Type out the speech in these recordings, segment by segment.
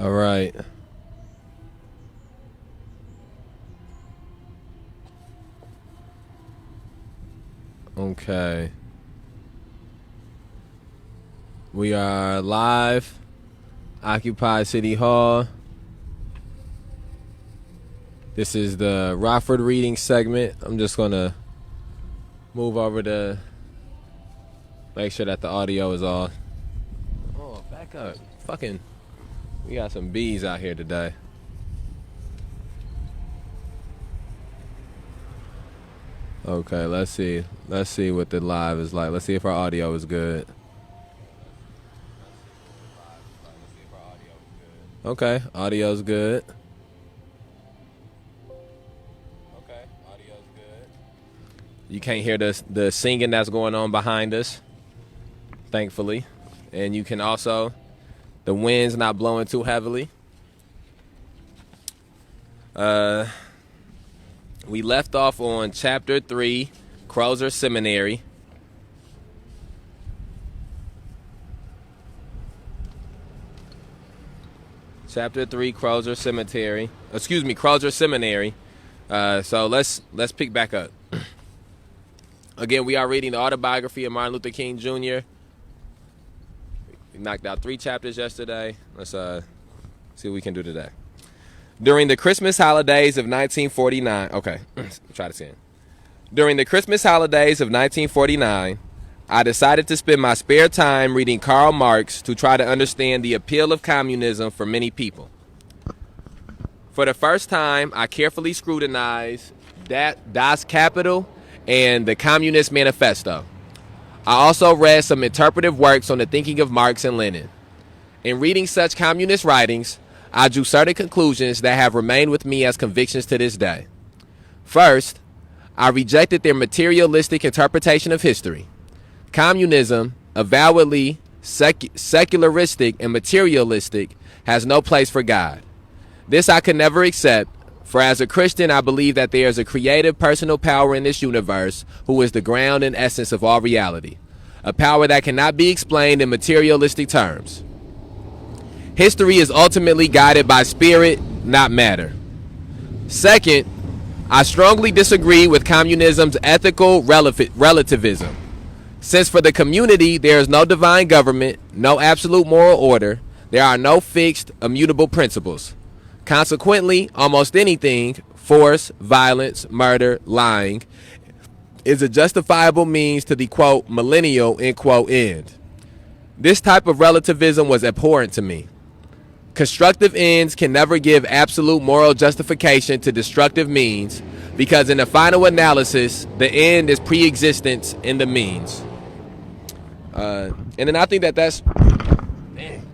All right. Okay. We are live. Occupy City Hall. This is the Rockford reading segment. I'm just going to move over to make sure that the audio is all. Oh, back up. Fucking, we got some bees out here today. Okay, let's see. Let's see what the live is like. Let's see if our audio is good. Okay, audio's good. Okay, audio's good. You can't hear the singing that's going on behind us, thankfully. And you can also, the wind's not blowing too heavily. We left off on Chapter 3, Crozer Seminary. Chapter 3, Crozer Cemetery. Excuse me, Crozer Seminary. So let's pick back up. Again, we are reading the Autobiography of Martin Luther King Jr. We knocked out 3 chapters yesterday. Let's see what we can do today. During the Christmas holidays of 1949, okay, try this again. During the Christmas holidays of 1949, I decided to spend my spare time reading Karl Marx to try to understand the appeal of communism for many people. For the first time, I carefully scrutinized Das Kapital and the Communist Manifesto. I also read some interpretive works on the thinking of Marx and Lenin. In reading such communist writings, I drew certain conclusions that have remained with me as convictions to this day. First, I rejected their materialistic interpretation of history. Communism, avowedly secularistic and materialistic, has no place for God. This I could never accept, for as a Christian I believe that there is a creative personal power in this universe who is the ground and essence of all reality, a power that cannot be explained in materialistic terms. History is ultimately guided by spirit, not matter. Second, I strongly disagree with communism's ethical relativism. Since for the community there is no divine government, no absolute moral order, there are no fixed, immutable principles. Consequently, almost anything, force, violence, murder, lying, is a justifiable means to the, quote, millennial, end quote, end. This type of relativism was abhorrent to me. Constructive ends can never give absolute moral justification to destructive means because in the final analysis, the end is pre-existence in the means. And then I think that's... Man,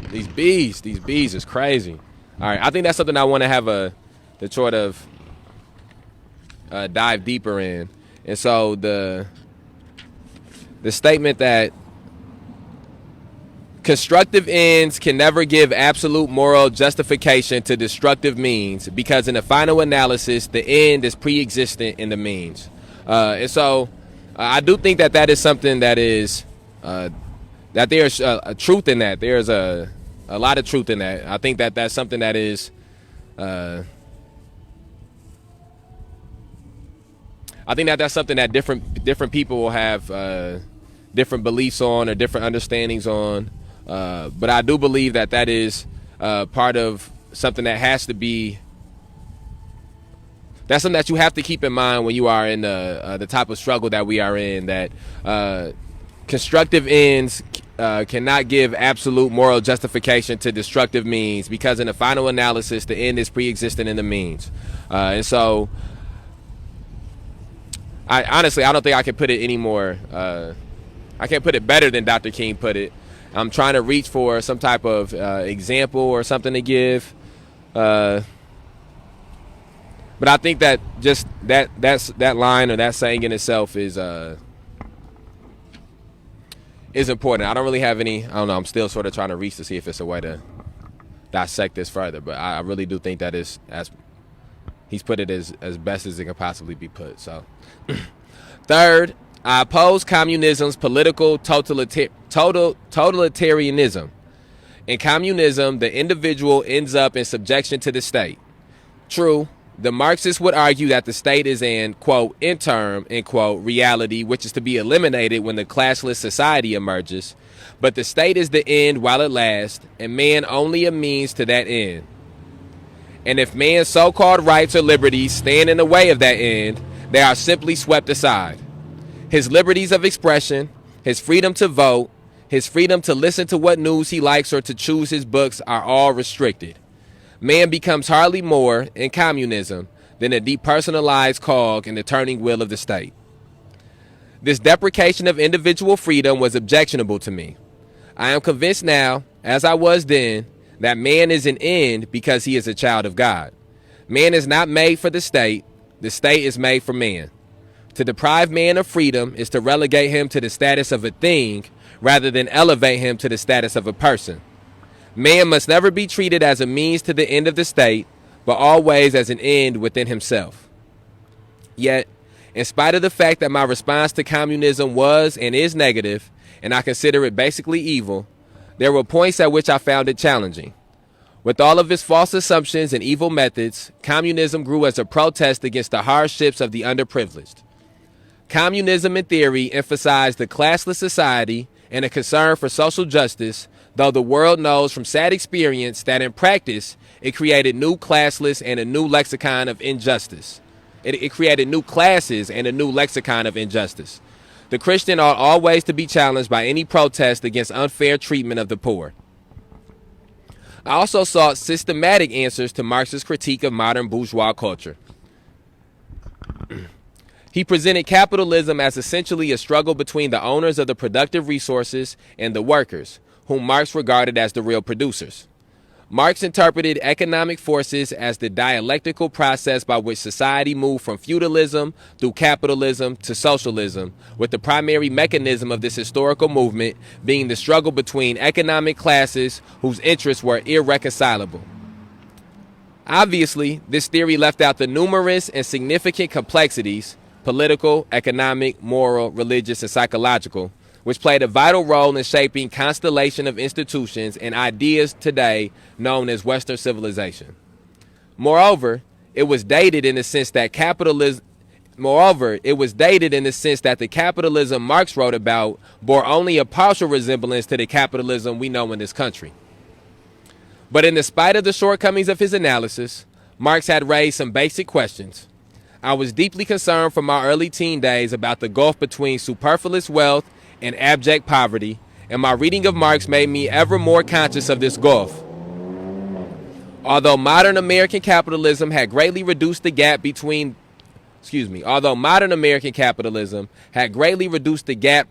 these bees is crazy. All right, I think that's something I want to have to sort of dive deeper in. And so the statement that constructive ends can never give absolute moral justification to destructive means because in the final analysis, the end is pre-existent in the means. And so I do think that is something that is, that there's a truth in that. There's a lot of truth in that. I think that's something that is, I think that's something that different people will have different beliefs on or different understandings on. But I do believe that is part of something that has to be. That's something that you have to keep in mind when you are in the type of struggle that we are in. That constructive ends cannot give absolute moral justification to destructive means because in the final analysis, the end is pre-existent in the means. And so, I don't think I can put it any more. I can't put it better than Dr. King put it. I'm trying to reach for some type of example or something to give. But I think that just that line or that saying in itself is important. I don't really have any, I don't know, I'm still sort of trying to reach to see if it's a way to dissect this further. But I really do think that is, as he's put it, as best as it can possibly be put. So, third, I oppose communism's political totalitarianism. In communism, the individual ends up in subjection to the state. True, the Marxists would argue that the state is an, quote, interim, end quote, reality, which is to be eliminated when the classless society emerges. But the state is the end while it lasts, and man only a means to that end. And if man's so-called rights or liberties stand in the way of that end, they are simply swept aside. His liberties of expression, his freedom to vote, his freedom to listen to what news he likes or to choose his books are all restricted. Man becomes hardly more, in communism, than a depersonalized cog in the turning wheel of the state. This deprecation of individual freedom was objectionable to me. I am convinced now, as I was then, that man is an end because he is a child of God. Man is not made for the state is made for man. To deprive man of freedom is to relegate him to the status of a thing rather than elevate him to the status of a person. Man must never be treated as a means to the end of the state, but always as an end within himself. Yet, in spite of the fact that my response to communism was and is negative, and I consider it basically evil, there were points at which I found it challenging. With all of its false assumptions and evil methods, communism grew as a protest against the hardships of the underprivileged. Communism in theory emphasized the classless society and a concern for social justice, though the world knows from sad experience that in practice, it created new classless and a new lexicon of injustice. It created new classes and a new lexicon of injustice. The Christian ought always to be challenged by any protest against unfair treatment of the poor. I also sought systematic answers to Marx's critique of modern bourgeois culture. He presented capitalism as essentially a struggle between the owners of the productive resources and the workers, whom Marx regarded as the real producers. Marx interpreted economic forces as the dialectical process by which society moved from feudalism through capitalism to socialism, with the primary mechanism of this historical movement being the struggle between economic classes whose interests were irreconcilable. Obviously, this theory left out the numerous and significant complexities, political, economic, moral, religious, and psychological, which played a vital role in shaping constellation of institutions and ideas today known as Western civilization. Moreover, it was dated in the sense that the capitalism Marx wrote about bore only a partial resemblance to the capitalism we know in this country. But in spite of the shortcomings of his analysis, Marx had raised some basic questions. I was deeply concerned from my early teen days about the gulf between superfluous wealth and abject poverty, and my reading of Marx made me ever more conscious of this gulf. Although modern American capitalism had greatly reduced the gap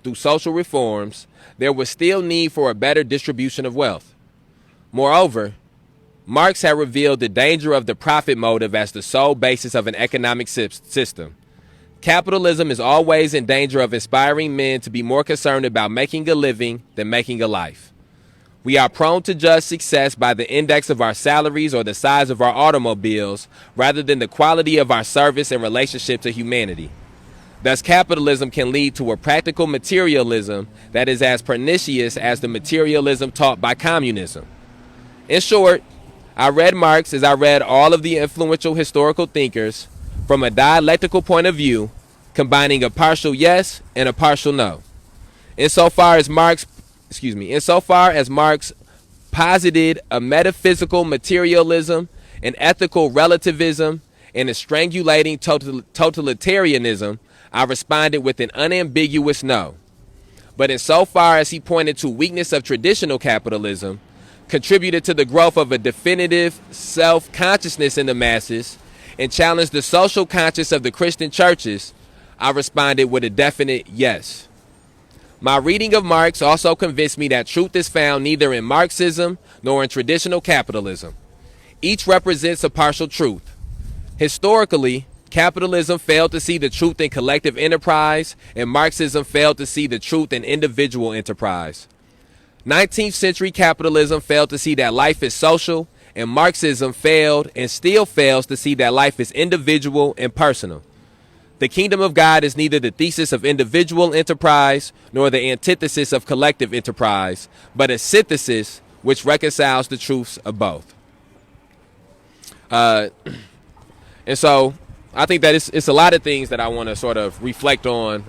through social reforms, there was still need for a better distribution of wealth. Moreover, Marx had revealed the danger of the profit motive as the sole basis of an economic system. Capitalism is always in danger of inspiring men to be more concerned about making a living than making a life. We are prone to judge success by the index of our salaries or the size of our automobiles rather than the quality of our service and relationship to humanity. Thus, capitalism can lead to a practical materialism that is as pernicious as the materialism taught by communism. In short, I read Marx as I read all of the influential historical thinkers from a dialectical point of view, combining a partial yes and a partial no. Insofar as Marx posited a metaphysical materialism, an ethical relativism, and a strangulating totalitarianism, I responded with an unambiguous no. But insofar as he pointed to weakness of traditional capitalism, contributed to the growth of a definitive self-consciousness in the masses, and challenged the social conscience of the Christian churches, I responded with a definite yes. My reading of Marx also convinced me that truth is found neither in Marxism nor in traditional capitalism. Each represents a partial truth. Historically, capitalism failed to see the truth in collective enterprise, and Marxism failed to see the truth in individual enterprise. 19th century capitalism failed to see that life is social, and Marxism failed and still fails to see that life is individual and personal. The kingdom of God is neither the thesis of individual enterprise nor the antithesis of collective enterprise, but a synthesis which reconciles the truths of both. And so I think that it's a lot of things that I want to sort of reflect on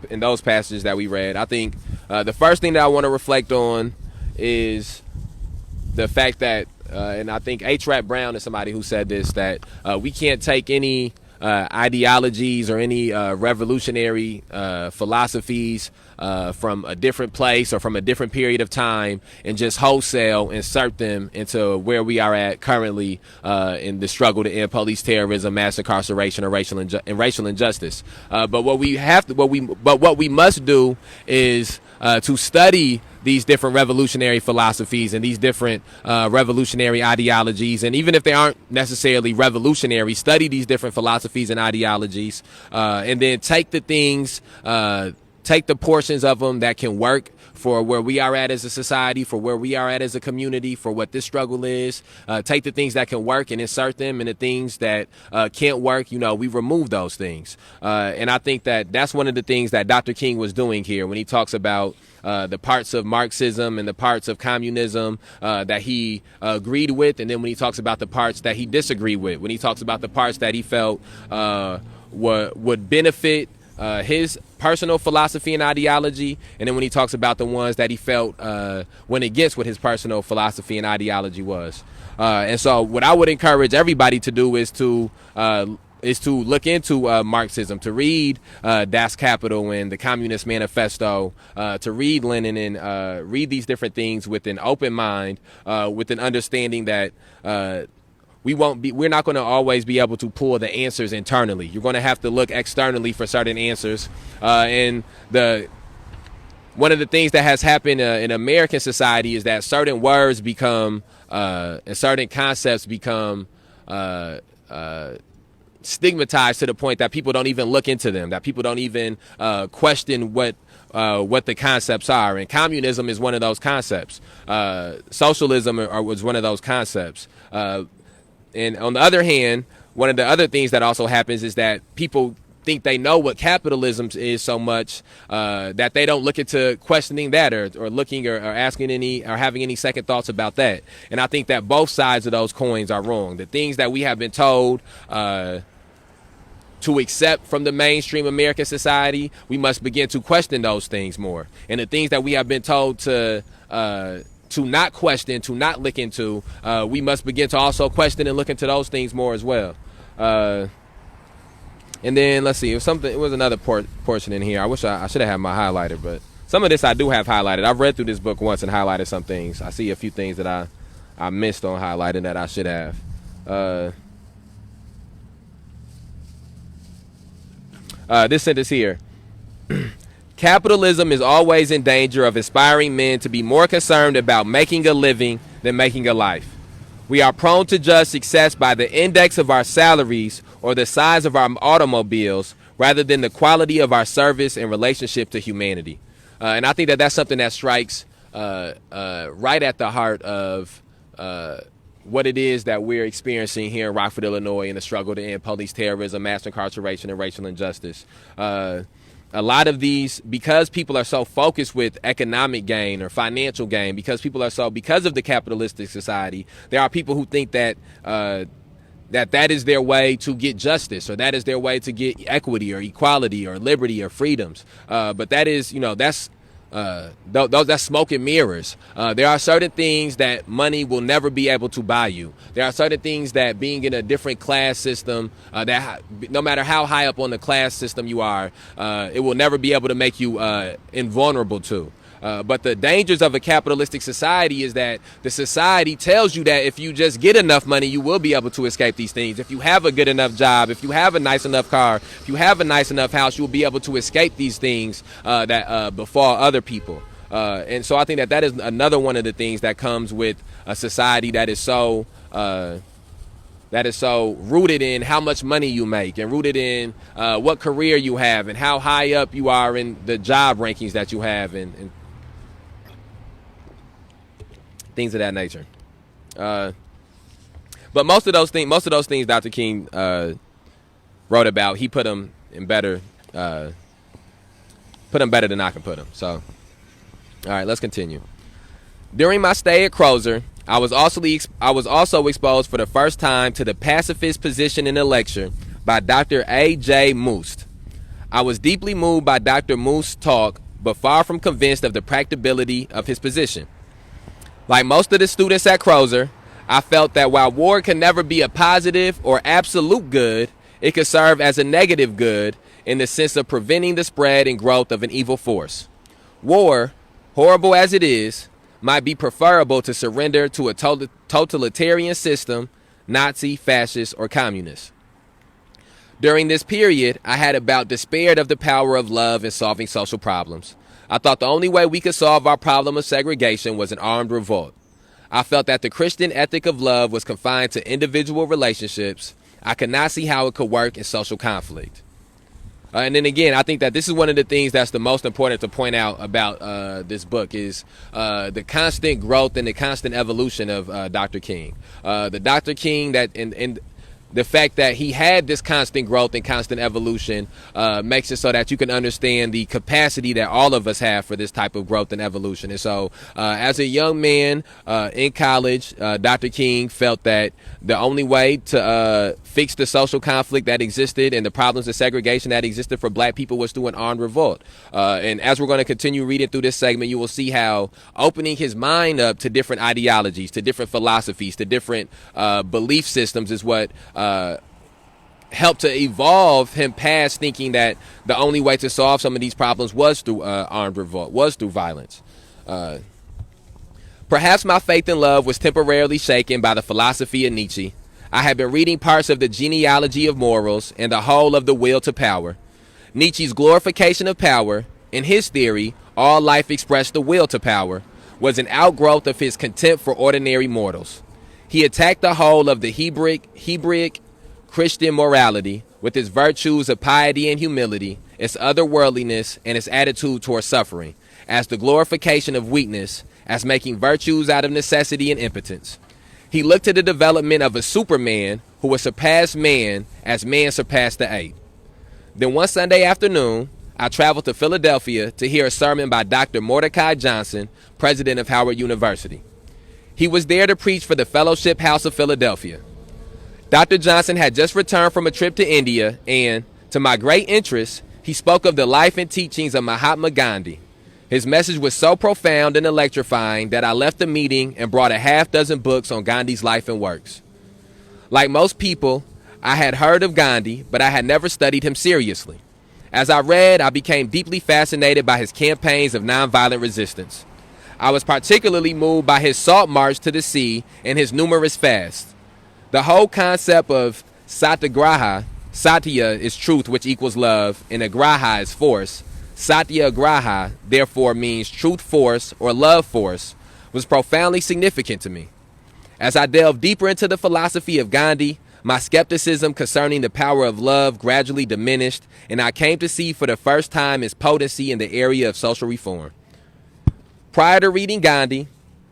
in those passages that we read. I think the first thing that I want to reflect on is the fact that, and I think H. Rap Brown is somebody who said this, that we can't take any ideologies or any revolutionary philosophies from a different place or from a different period of time and just wholesale insert them into where we are at currently in the struggle to end police terrorism, mass incarceration, or racial injustice. But what we must do is to study these different revolutionary philosophies and these different revolutionary ideologies. And even if they aren't necessarily revolutionary, study these different philosophies and ideologies, and then take the things, take the portions of them that can work for where we are at as a society, for where we are at as a community, for what this struggle is. Take the things that can work and insert them, and the things that can't work, we remove those things. And I think that that's one of the things that Dr. King was doing here when he talks about the parts of Marxism and the parts of communism that he agreed with, and then when he talks about the parts that he disagreed with, when he talks about the parts that he felt would benefit his personal philosophy and ideology, and then when he talks about the ones that he felt went against what his personal philosophy and ideology was. And so what I would encourage everybody to do is to look into Marxism, to read Das Kapital and the Communist Manifesto, to read Lenin and read these different things with an open mind, with an understanding that we're not going to always be able to pull the answers internally. You're going to have to look externally for certain answers. And one of the things that has happened in American society is that certain words become and certain concepts become stigmatized to the point that people don't even look into them, that people don't even question what the concepts are. And communism is one of those concepts. Socialism was one of those concepts. And on the other hand, one of the other things that also happens is that people think they know what capitalism is so much that they don't look into questioning that or looking or asking any or having any second thoughts about that. And I think that both sides of those coins are wrong. The things that we have been told to accept from the mainstream American society, we must begin to question those things more. And the things that we have been told to not question, to not look into, we must begin to also question and look into those things more as well. And then let's see, it was another portion in here. I wish I should have had my highlighter, but some of this I do have highlighted. I've read through this book once and highlighted some things. I see a few things that I missed on highlighting that I should have. This sentence here. Capitalism is always in danger of inspiring men to be more concerned about making a living than making a life. We are prone to judge success by the index of our salaries or the size of our automobiles rather than the quality of our service and relationship to humanity. And I think that that's something that strikes right at the heart of what it is that we're experiencing here in Rockford, Illinois, in the struggle to end police terrorism, mass incarceration, and racial injustice. A lot of these, because people are so focused with economic gain or financial gain, because of the capitalistic society, there are people who think that that is their way to get justice, or that is their way to get equity or equality or liberty or freedoms. But that is, that's smoke and mirrors. There are certain things that money will never be able to buy you. There are certain things that being in a different class system, that no matter how high up on the class system you are, it will never be able to make you invulnerable to. But the dangers of a capitalistic society is that the society tells you that if you just get enough money, you will be able to escape these things. If you have a good enough job, if you have a nice enough car, if you have a nice enough house, you will be able to escape these things that befall other people. And so I think that is another one of the things that comes with a society that is so rooted in how much money you make, and rooted in what career you have, and how high up you are in the job rankings that you have, and things of that nature. But most of those things Dr. King wrote about, he put them better than I can put them. So, all right, let's continue. During my stay at Crozer, I was also exposed for the first time to the pacifist position in a lecture by Dr. A.J. Moost. I was deeply moved by Dr. Moost's talk, but far from convinced of the practicability of his position. Like most of the students at Crozer, I felt that while war can never be a positive or absolute good, it could serve as a negative good in the sense of preventing the spread and growth of an evil force. War, horrible as it is, might be preferable to surrender to a totalitarian system, Nazi, fascist, or communist. During this period, I had about despaired of the power of love in solving social problems. I thought the only way we could solve our problem of segregation was an armed revolt. I felt that the Christian ethic of love was confined to individual relationships. I could not see how it could work in social conflict. And then again, I think that this is one of the things that's the most important to point out about this book is the constant growth and the constant evolution of Dr. King. The Dr. King that in the fact that he had this constant growth and constant evolution makes it so that you can understand the capacity that all of us have for this type of growth and evolution. And so as a young man in college, Dr. King felt that the only way to fix the social conflict that existed and the problems of segregation that existed for black people was through an armed revolt. And as we're going to continue reading through this segment, you will see how opening his mind up to different ideologies, to different philosophies, to different belief systems is what helped to evolve him past thinking that the only way to solve some of these problems was through armed revolt, was through violence. Perhaps my faith in love was temporarily shaken by the philosophy of Nietzsche. I had been reading parts of the genealogy of morals and the whole of the will to power. Nietzsche's glorification of power, in his theory, all life expressed the will to power, was an outgrowth of his contempt for ordinary mortals. He attacked the whole of the Hebraic Christian morality with its virtues of piety and humility, its otherworldliness, and its attitude toward suffering, as the glorification of weakness, as making virtues out of necessity and impotence. He looked to the development of a Superman who would surpass man as man surpassed the ape. Then one Sunday afternoon, I traveled to Philadelphia to hear a sermon by Dr. Mordecai Johnson, president of Howard University. He was there to preach for the Fellowship House of Philadelphia. Dr. Johnson had just returned from a trip to India and, to my great interest, he spoke of the life and teachings of Mahatma Gandhi. His message was so profound and electrifying that I left the meeting and brought a half-dozen books on Gandhi's life and works. Like most people, I had heard of Gandhi, but I had never studied him seriously. As I read, I became deeply fascinated by his campaigns of nonviolent resistance. I was particularly moved by his salt march to the sea and his numerous fasts. The whole concept of satyagraha, satya is truth which equals love, and agraha is force. Satyagraha, therefore, means truth force or love force, was profoundly significant to me. As I delved deeper into the philosophy of Gandhi, my skepticism concerning the power of love gradually diminished, and I came to see for the first time its potency in the area of social reform. Prior to reading Gandhi,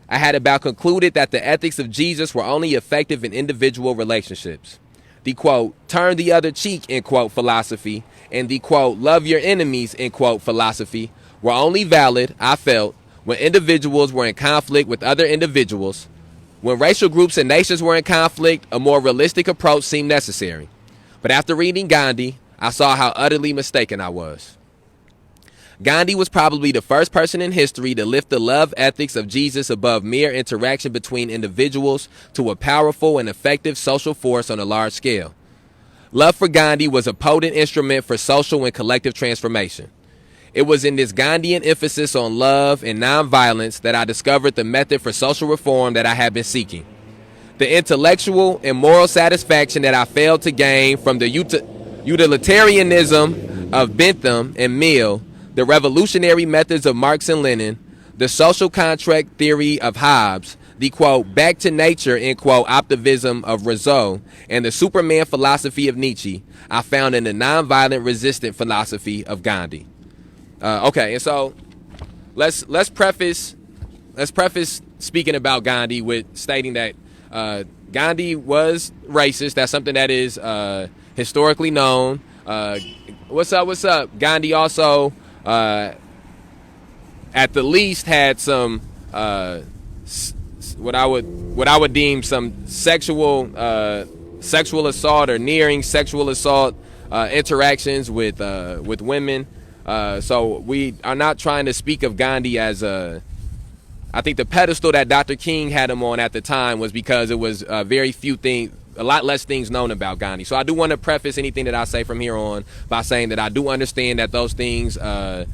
I had about concluded that the ethics of Jesus were only effective in individual relationships. The, quote, turn the other cheek, end quote, philosophy, and the, quote, love your enemies, end quote, philosophy, were only valid, I felt, when individuals were in conflict with other individuals. When racial groups and nations were in conflict, a more realistic approach seemed necessary. But after reading Gandhi, I saw how utterly mistaken I was. Gandhi was probably the first person in history to lift the love ethics of Jesus above mere interaction between individuals to a powerful and effective social force on a large scale. Love for Gandhi was a potent instrument for social and collective transformation. It was in this Gandhian emphasis on love and nonviolence that I discovered the method for social reform that I had been seeking. The intellectual and moral satisfaction that I failed to gain from the utilitarianism of Bentham and Mill, the revolutionary methods of Marx and Lenin, the social contract theory of Hobbes, the, quote, back to nature, end quote, optimism of Rousseau, and the Superman philosophy of Nietzsche, I found in the nonviolent resistant philosophy of Gandhi. Okay, and so let's preface speaking about Gandhi with stating that Gandhi was racist. That's something that is historically known. What's up? Gandhi also, at the least, had some what I would deem some sexual assault or nearing sexual assault interactions with women. So we are not trying to speak of Gandhi as I think the pedestal that Dr. King had him on at the time was because it was very few things, a lot less things known about Gandhi. So I do want to preface anything that I say from here on by saying that I do understand that those things are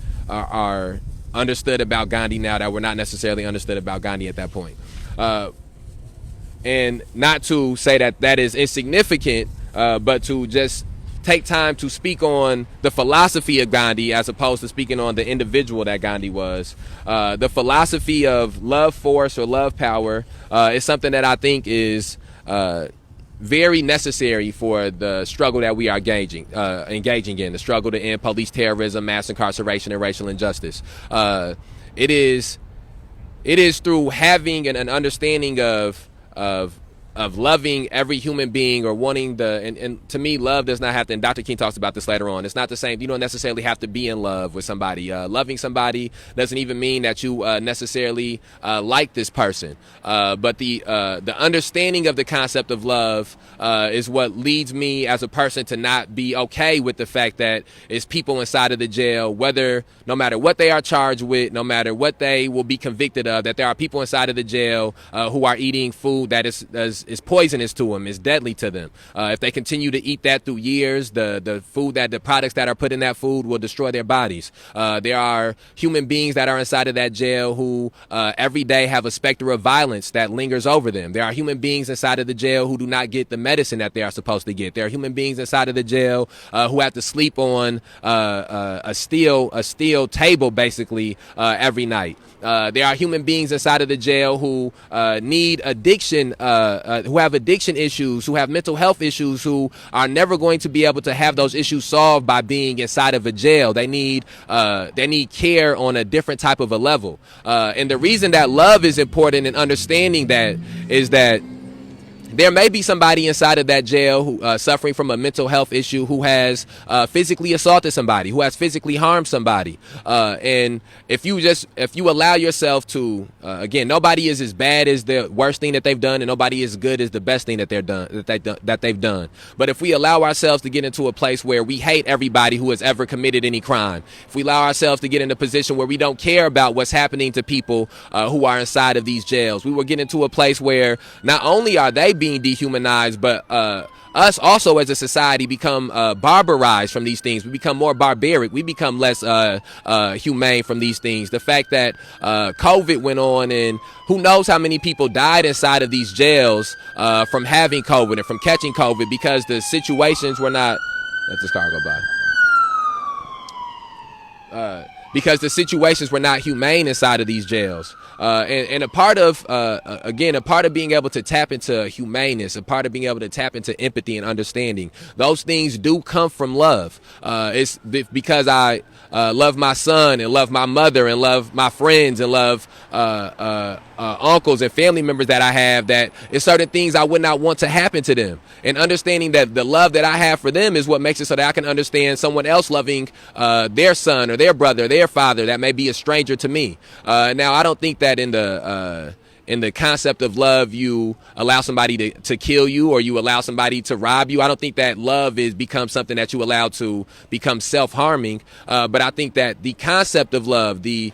understood about Gandhi now that were not necessarily understood about Gandhi at that point. And not to say that that is insignificant, but to just take time to speak on the philosophy of Gandhi as opposed to speaking on the individual that Gandhi was. The philosophy of love force or love power is something that I think is very necessary for the struggle that we are engaging in, the struggle to end police terrorism, mass incarceration, and racial injustice. It is through having an understanding of loving every human being or wanting and to me, love does not have to, and Dr. King talks about this later on, it's not the same. You don't necessarily have to be in love with somebody. Loving somebody doesn't even mean that you necessarily like this person. But the understanding of the concept of love is what leads me as a person to not be okay with the fact that it's people inside of the jail, no matter what they are charged with, no matter what they will be convicted of, that there are people inside of the jail who are eating food that is poisonous to them, is deadly to them. If they continue to eat that through years, the products that are put in that food will destroy their bodies. There are human beings that are inside of that jail who every day have a specter of violence that lingers over them. There are human beings inside of the jail who do not get the medicine that they are supposed to get. There are human beings inside of the jail who have to sleep on a steel table basically every night. There are human beings inside of the jail who need addiction, who have addiction issues, who have mental health issues, who are never going to be able to have those issues solved by being inside of a jail. They need care on a different type of a level. And the reason that love is important and understanding that is that there may be somebody inside of that jail who suffering from a mental health issue who has physically assaulted somebody, who has physically harmed somebody. And if you allow yourself to, again, nobody is as bad as the worst thing that they've done, and nobody is as good as the best thing that they've done. But if we allow ourselves to get into a place where we hate everybody who has ever committed any crime, if we allow ourselves to get in a position where we don't care about what's happening to people who are inside of these jails, we will get into a place where not only are they being dehumanized, but us also as a society become barbarized from these things. We become more barbaric. We become less humane from these things. The fact that COVID went on and who knows how many people died inside of these jails from having COVID and from catching COVID because the situations were not. Let this car go by. Because the situations were not humane inside of these jails. And a part of, again, a part of being able to tap into humaneness, a part of being able to tap into empathy and understanding, those things do come from love. It's because I love my son and love my mother and love my friends and love uncles and family members that I have, that it's certain things I would not want to happen to them. And understanding that the love that I have for them is what makes it so that I can understand someone else loving their son or their brother, their father that may be a stranger to me. Now, I don't think that in the concept of love, you allow somebody to kill you or you allow somebody to rob you. I don't think that love becomes something that you allow to become self-harming. But I think that the concept of love, the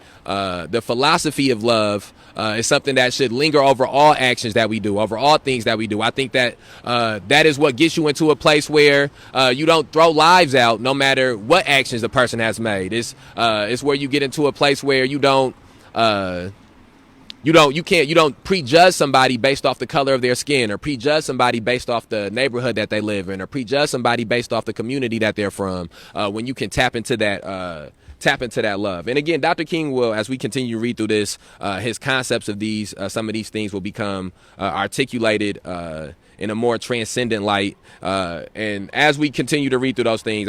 philosophy of love, is something that should linger over all actions that we do, over all things that we do. I think that that is what gets you into a place where you don't throw lives out no matter what actions the person has made. It's where you get into a place where you don't prejudge somebody based off the color of their skin, or prejudge somebody based off the neighborhood that they live in, or prejudge somebody based off the community that they're from. When you can tap into that love. And again, Dr. King will, as we continue to read through this, his concepts of some of these things will become articulated in a more transcendent light. And as we continue to read through those things,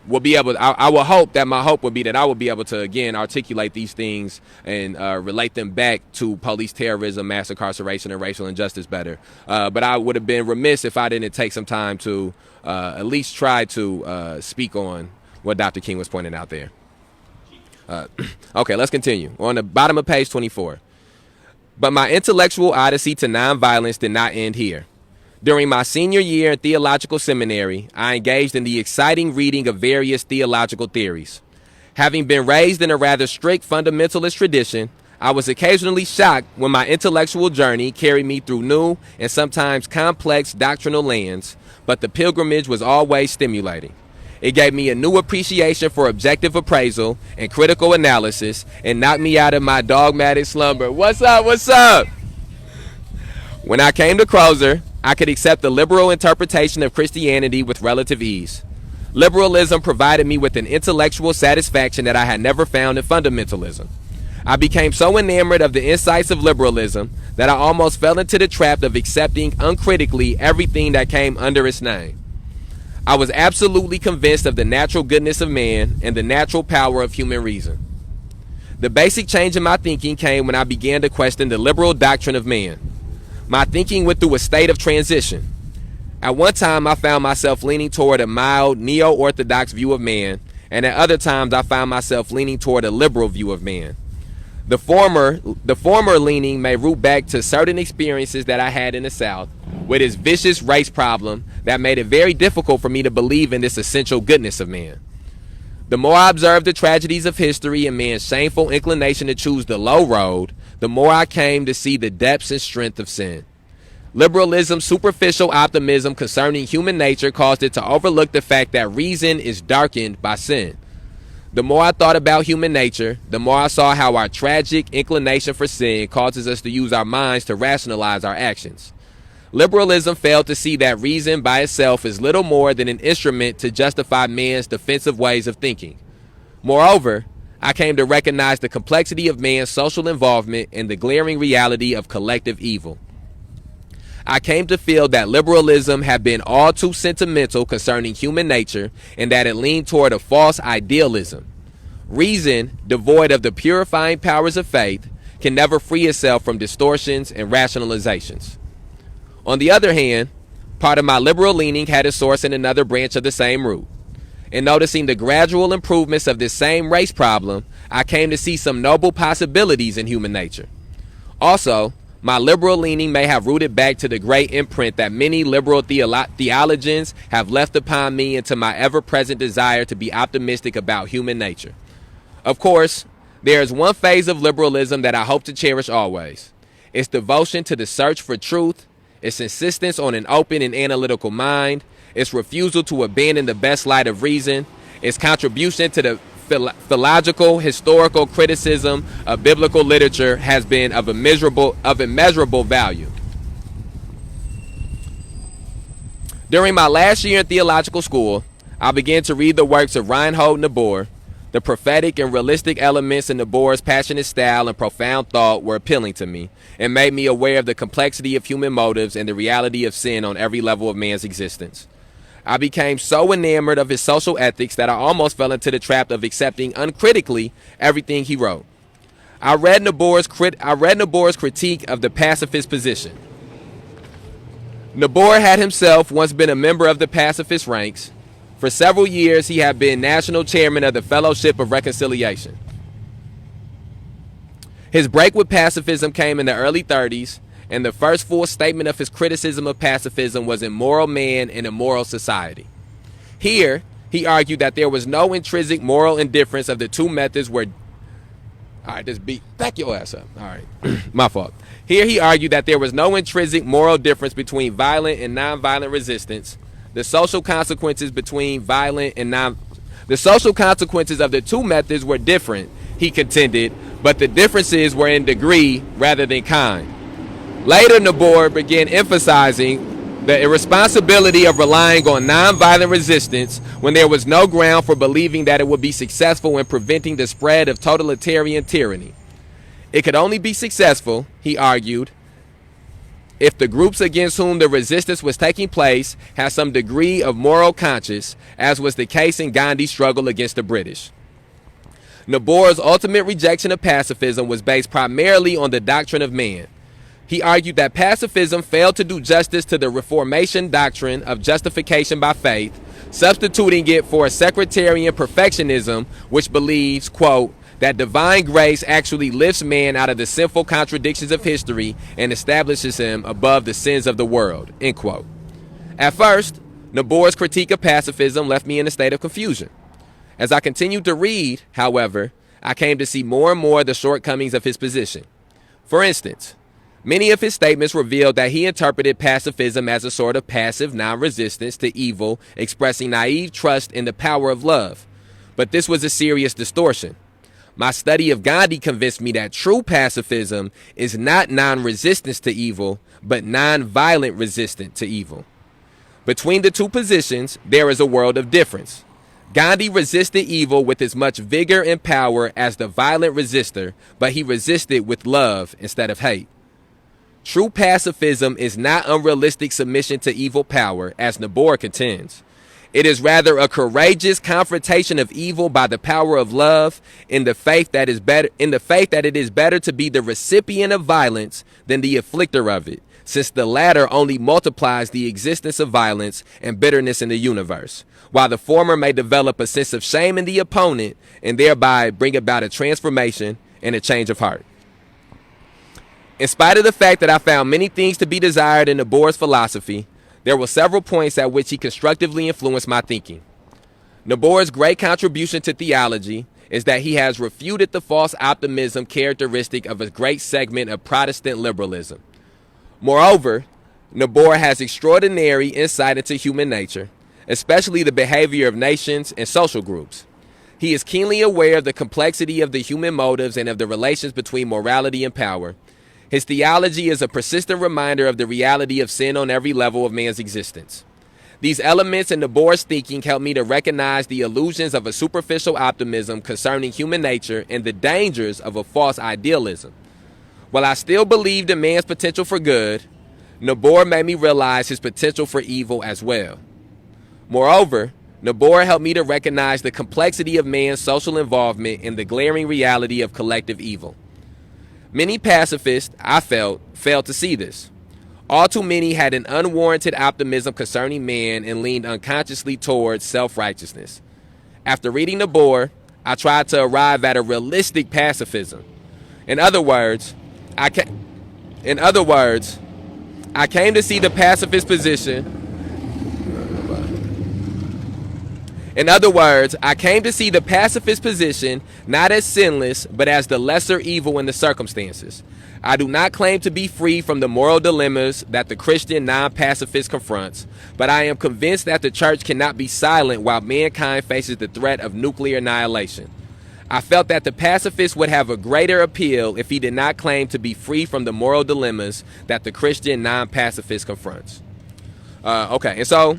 we'll be able. I will hope that my hope would be that I will be able to again articulate these things and relate them back to police terrorism, mass incarceration, and racial injustice better. But I would have been remiss if I didn't take some time to at least try to speak on what Dr. King was pointing out there. Okay, let's continue. On the bottom of page 24. But my intellectual odyssey to nonviolence did not end here. During my senior year in theological seminary, I engaged in the exciting reading of various theological theories. Having been raised in a rather strict fundamentalist tradition, I was occasionally shocked when my intellectual journey carried me through new and sometimes complex doctrinal lands, but the pilgrimage was always stimulating. It gave me a new appreciation for objective appraisal and critical analysis and knocked me out of my dogmatic slumber. What's up? What's up? When I came to Crozer, I could accept the liberal interpretation of Christianity with relative ease. Liberalism provided me with an intellectual satisfaction that I had never found in fundamentalism. I became so enamored of the insights of liberalism that I almost fell into the trap of accepting uncritically everything that came under its name. I was absolutely convinced of the natural goodness of man and the natural power of human reason. The basic change in my thinking came when I began to question the liberal doctrine of man. My thinking went through a state of transition. At one time, I found myself leaning toward a mild, neo-orthodox view of man, and at other times, I found myself leaning toward a liberal view of man. The former leaning may root back to certain experiences that I had in the South with its vicious race problem that made it very difficult for me to believe in this essential goodness of man. The more I observed the tragedies of history and man's shameful inclination to choose the low road, the more I came to see the depths and strength of sin. Liberalism's superficial optimism concerning human nature caused it to overlook the fact that reason is darkened by sin. The more I thought about human nature, the more I saw how our tragic inclination for sin causes us to use our minds to rationalize our actions. Liberalism failed to see that reason by itself is little more than an instrument to justify man's defensive ways of thinking. Moreover, I came to recognize the complexity of man's social involvement and the glaring reality of collective evil. I came to feel that liberalism had been all too sentimental concerning human nature and that it leaned toward a false idealism. Reason, devoid of the purifying powers of faith, can never free itself from distortions and rationalizations. On the other hand, part of my liberal leaning had its source in another branch of the same root. In noticing the gradual improvements of this same race problem, I came to see some noble possibilities in human nature. Also, my liberal leaning may have rooted back to the great imprint that many liberal theologians have left upon me and to my ever-present desire to be optimistic about human nature. Of course, there is one phase of liberalism that I hope to cherish always. Its devotion to the search for truth, its insistence on an open and analytical mind, its refusal to abandon the best light of reason, its contribution to the theological, historical criticism of biblical literature has been of immeasurable value. During my last year in theological school, I began to read the works of Reinhold Niebuhr. The prophetic and realistic elements in Niebuhr's passionate style and profound thought were appealing to me and made me aware of the complexity of human motives and the reality of sin on every level of man's existence. I became so enamored of his social ethics that I almost fell into the trap of accepting uncritically everything he wrote. I read Niebuhr's critique of the pacifist position. Niebuhr had himself once been a member of the pacifist ranks. For several years, he had been national chairman of the Fellowship of Reconciliation. His break with pacifism came in the early 30s, and the first full statement of his criticism of pacifism was in Moral Man and Immoral Society. Here, he argued that there was no intrinsic moral indifference of the two methods where... All right, just back your ass up. All right, my fault. Here he argued that there was no intrinsic moral difference between violent and nonviolent resistance. The social consequences between violent and the social consequences of the two methods were different, he contended, but the differences were in degree rather than kind. Later, Niebuhr began emphasizing the irresponsibility of relying on nonviolent resistance when there was no ground for believing that it would be successful in preventing the spread of totalitarian tyranny. It could only be successful, he argued, if the groups against whom the resistance was taking place had some degree of moral conscience, as was the case in Gandhi's struggle against the British. Niebuhr's ultimate rejection of pacifism was based primarily on the doctrine of man. He argued that pacifism failed to do justice to the Reformation doctrine of justification by faith, substituting it for a sectarian perfectionism which believes, quote, that divine grace actually lifts man out of the sinful contradictions of history and establishes him above the sins of the world, end quote. At first, Nabor's critique of pacifism left me in a state of confusion. As I continued to read, however, I came to see more and more the shortcomings of his position. For instance, many of his statements revealed that he interpreted pacifism as a sort of passive non-resistance to evil, expressing naive trust in the power of love. But this was a serious distortion. My study of Gandhi convinced me that true pacifism is not non-resistance to evil, but non-violent resistance to evil. Between the two positions, there is a world of difference. Gandhi resisted evil with as much vigor and power as the violent resistor, but he resisted with love instead of hate. True pacifism is not unrealistic submission to evil power, as Nabor contends. It is rather a courageous confrontation of evil by the power of love, in the faith that it is better to be the recipient of violence than the inflictor of it, since the latter only multiplies the existence of violence and bitterness in the universe, while the former may develop a sense of shame in the opponent and thereby bring about a transformation and a change of heart. In spite of the fact that I found many things to be desired in Nabor's philosophy, there were several points at which he constructively influenced my thinking. Nabor's great contribution to theology is that he has refuted the false optimism characteristic of a great segment of Protestant liberalism. Moreover, Nabor has extraordinary insight into human nature, especially the behavior of nations and social groups. He is keenly aware of the complexity of the human motives and of the relations between morality and power. His theology is a persistent reminder of the reality of sin on every level of man's existence. These elements in Nabor's thinking help me to recognize the illusions of a superficial optimism concerning human nature and the dangers of a false idealism. While I still believed in man's potential for good, Nabor made me realize his potential for evil as well. Moreover, Nabor helped me to recognize the complexity of man's social involvement and the glaring reality of collective evil. Many pacifists, I felt, failed to see this. All too many had an unwarranted optimism concerning man and leaned unconsciously towards self-righteousness. After reading Nabor, I tried to arrive at a realistic pacifism. In other words, I came to see the pacifist position. In other words, I came to see the pacifist position not as sinless, but as the lesser evil in the circumstances. I do not claim to be free from the moral dilemmas that the Christian non-pacifist confronts, but I am convinced that the church cannot be silent while mankind faces the threat of nuclear annihilation. I felt that the pacifist would have a greater appeal if he did not claim to be free from the moral dilemmas that the Christian non-pacifist confronts. Okay, and so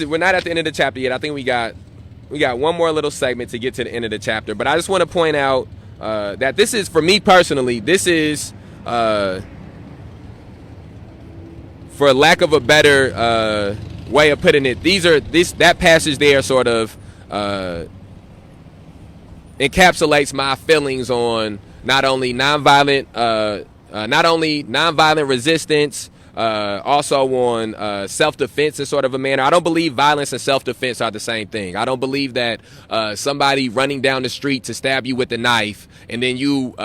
we're not at the end of the chapter yet. I think we got one more little segment to get to the end of the chapter. But I just want to point out that this is, for me personally, this is, for lack of a better way of putting it, that passage there sort of encapsulates my feelings on not only nonviolent resistance, also on self-defense in sort of a manner. I don't believe violence and self-defense are the same thing. I don't believe that somebody running down the street to stab you with a knife and then you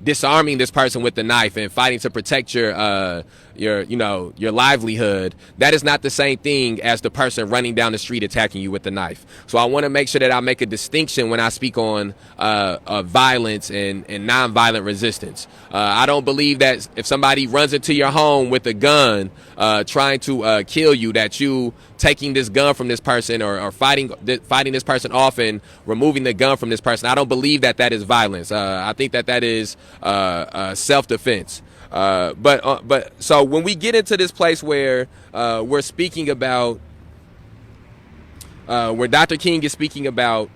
disarming this person with the knife and fighting to protect your livelihood, that is not the same thing as the person running down the street attacking you with the knife. So I want to make sure that I make a distinction when I speak on violence and nonviolent resistance. I don't believe that if somebody runs into your home with a gun trying to kill you, that you taking this gun from this person or fighting this person off and removing the gun from this person, I don't believe that is violence. I think that is self-defense. But so when we get into this place where we're speaking about where Dr. King is speaking about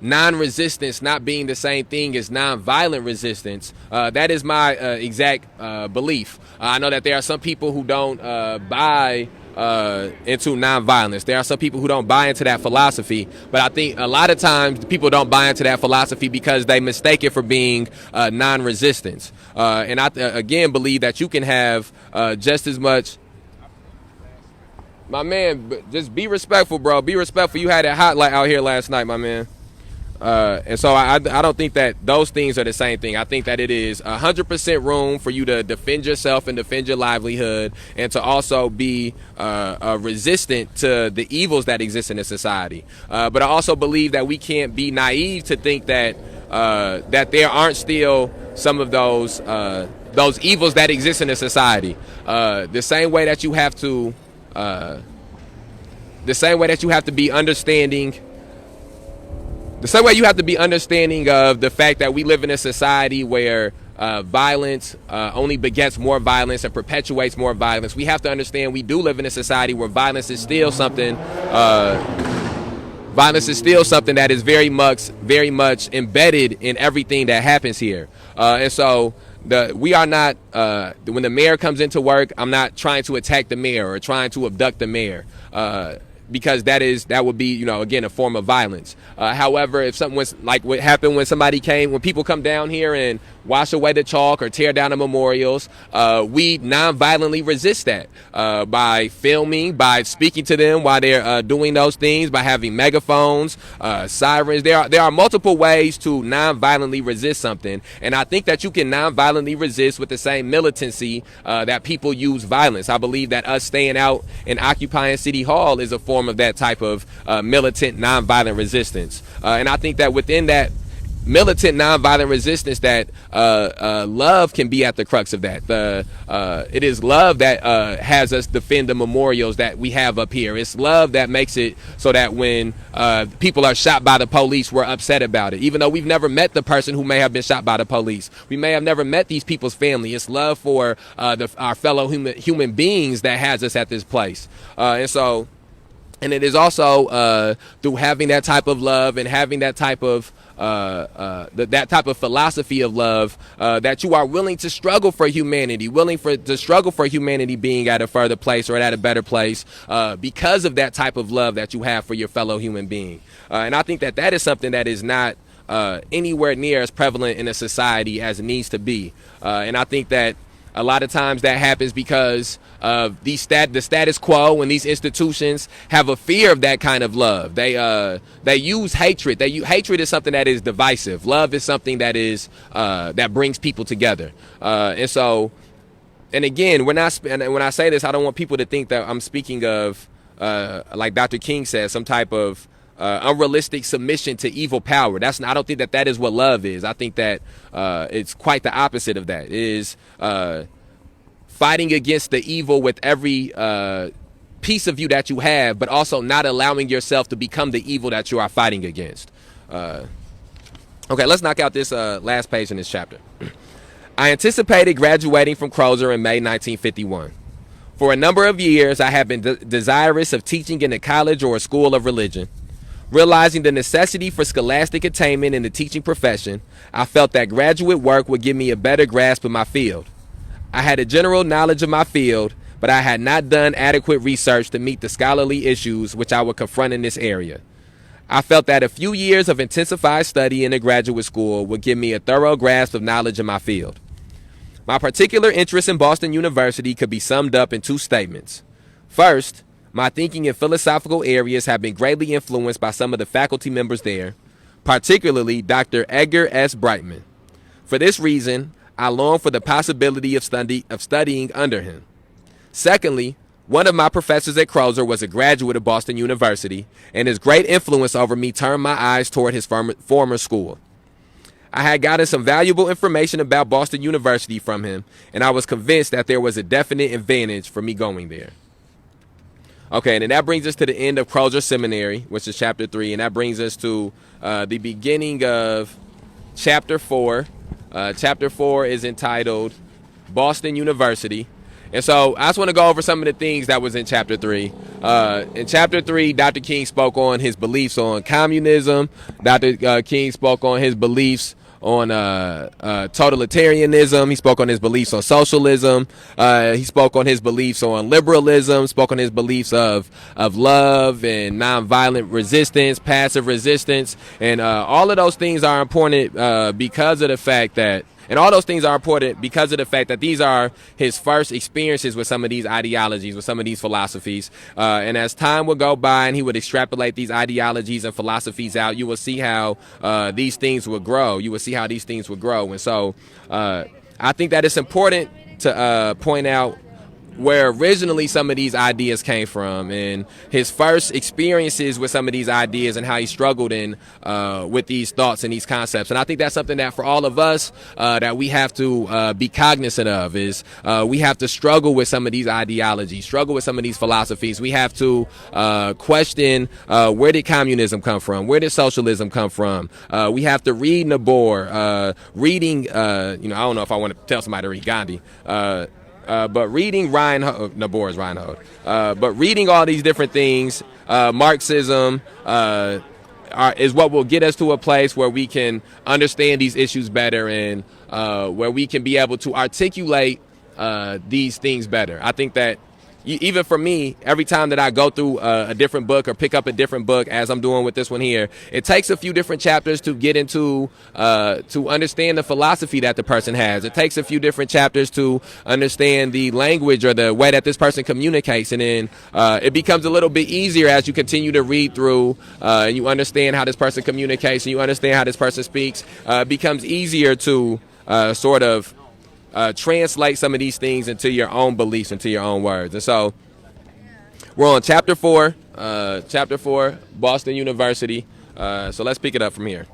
non-resistance not being the same thing as non-violent resistance, that is my exact belief. I know that there are some people who don't buy into nonviolence. There are some people who don't buy into that philosophy, but I think a lot of times people don't buy into that philosophy because they mistake it for being non-resistance. And I again believe that you can have just as much. My man, just be respectful, bro. Be respectful. You had it hot out here last night, my man. And so I don't think that those things are the same thing. I think that it is 100% room for you to defend yourself and defend your livelihood, and to also be resistant to the evils that exist in the society. But I also believe that we can't be naive to think that that there aren't still some of those evils that exist in the society. The same way that you have to be understanding. The same way you have to be understanding of the fact that we live in a society where violence only begets more violence and perpetuates more violence. We have to understand we do live in a society where violence is still something. Violence is still something that is very much embedded in everything that happens here. And so we are not. When the mayor comes into work, I'm not trying to attack the mayor or trying to abduct the mayor. Because that would be, again, a form of violence. However, if something was like what happened when people come down here and wash away the chalk or tear down the memorials, we non-violently resist that by filming, by speaking to them while they're doing those things, by having megaphones, sirens. There are multiple ways to non-violently resist something, and I think that you can non-violently resist with the same militancy that people use violence. I believe that us staying out and occupying City Hall is a form of that type of militant nonviolent resistance, and I think that within that militant nonviolent resistance, that love can be at the crux of that. It is love that has us defend the memorials that we have up here. It's love that makes it so that when people are shot by the police, we're upset about it, even though we've never met the person who may have been shot by the police. We may have never met these people's family. It's love for our fellow human beings that has us at this place, and it is also through having that type of love and having that type of that type of philosophy of love that you are willing to struggle for humanity, to struggle for humanity being at a further place or at a better place because of that type of love that you have for your fellow human being. And I think that is something that is not anywhere near as prevalent in a society as it needs to be. And I think that a lot of times that happens because of the status quo, and these institutions have a fear of that kind of love. They use hatred. Hatred is something that is divisive. Love is something that is that brings people together. And again, when I say this, I don't want people to think that I'm speaking of like Dr. King says, some type of unrealistic submission to evil power. I don't think that is what love is. I think that it's quite the opposite of that. It is fighting against the evil with every piece of you that you have, but also not allowing yourself to become the evil that you are fighting against. Okay, let's knock out this last page in this chapter. I anticipated graduating from Crozer in May 1951. For a number of years, I have been desirous of teaching in a college or a school of religion. Realizing the necessity for scholastic attainment in the teaching profession, I felt that graduate work would give me a better grasp of my field. I had a general knowledge of my field, but I had not done adequate research to meet the scholarly issues which I would confront in this area. I felt that a few years of intensified study in a graduate school would give me a thorough grasp of knowledge in my field. My particular interest in Boston University could be summed up in two statements. First, my thinking in philosophical areas have been greatly influenced by some of the faculty members there, particularly Dr. Edgar S. Brightman. For this reason, I long for the possibility of studying under him. Secondly, one of my professors at Crozer was a graduate of Boston University, and his great influence over me turned my eyes toward his former school. I had gotten some valuable information about Boston University from him, and I was convinced that there was a definite advantage for me going there. Okay, and then that brings us to the end of Crozer Seminary, which is chapter 3, and that brings us to the beginning of chapter 4. Chapter 4 is entitled Boston University. And so I just want to go over some of the things that was in chapter 3. In chapter 3, Dr. King spoke on his beliefs on communism. Dr. King spoke on his beliefs on totalitarianism. He spoke on his beliefs on socialism. He spoke on his beliefs on liberalism, spoke on his beliefs of love and nonviolent resistance, passive resistance. And all of those things are important because of the fact that And all those things are important because of the fact that these are his first experiences with some of these ideologies, with some of these philosophies. And as time would go by and he would extrapolate these ideologies and philosophies out, you will see how these things would grow. You will see how these things would grow. And so I think that it's important to point out where originally some of these ideas came from and his first experiences with some of these ideas and how he struggled with these thoughts and these concepts. And I think that's something that for all of us that we have to be cognizant of is we have to struggle with some of these ideologies, struggle with some of these philosophies. We have to question where did communism come from? Where did socialism come from? We have to read Nabor, reading, I don't know if I want to tell somebody to read Gandhi, but reading Nabor is Reinhold. But reading all these different things, Marxism, is what will get us to a place where we can understand these issues better and where we can be able to articulate these things better. I think that even for me, every time that I go through a different book or pick up a different book, as I'm doing with this one here, it takes a few different chapters to get into, to understand the philosophy that the person has. It takes a few different chapters to understand the language or the way that this person communicates. And then it becomes a little bit easier as you continue to read through and you understand how this person communicates and you understand how this person speaks. It becomes easier to sort of translate some of these things into your own beliefs, into your own words. And so we're on chapter 4, Boston University. So let's pick it up from here.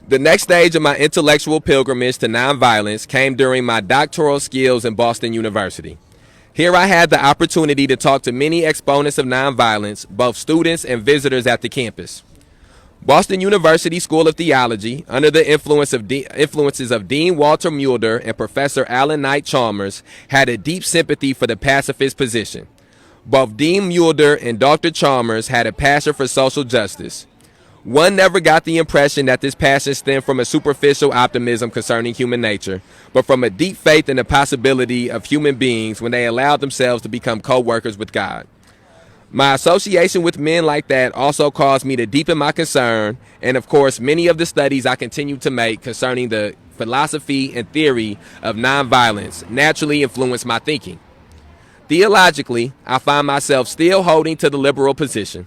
The next stage of my intellectual pilgrimage to nonviolence came during my doctoral skills in Boston University. Here I had the opportunity to talk to many exponents of nonviolence, both students and visitors at the campus. Boston University School of Theology, under the influences of Dean Walter Mulder and Professor Alan Knight Chalmers, had a deep sympathy for the pacifist position. Both Dean Mulder and Dr. Chalmers had a passion for social justice. One never got the impression that this passion stemmed from a superficial optimism concerning human nature, but from a deep faith in the possibility of human beings when they allowed themselves to become co-workers with God. My association with men like that also caused me to deepen my concern, and of course, many of the studies I continue to make concerning the philosophy and theory of nonviolence naturally influenced my thinking. Theologically, I find myself still holding to the liberal position.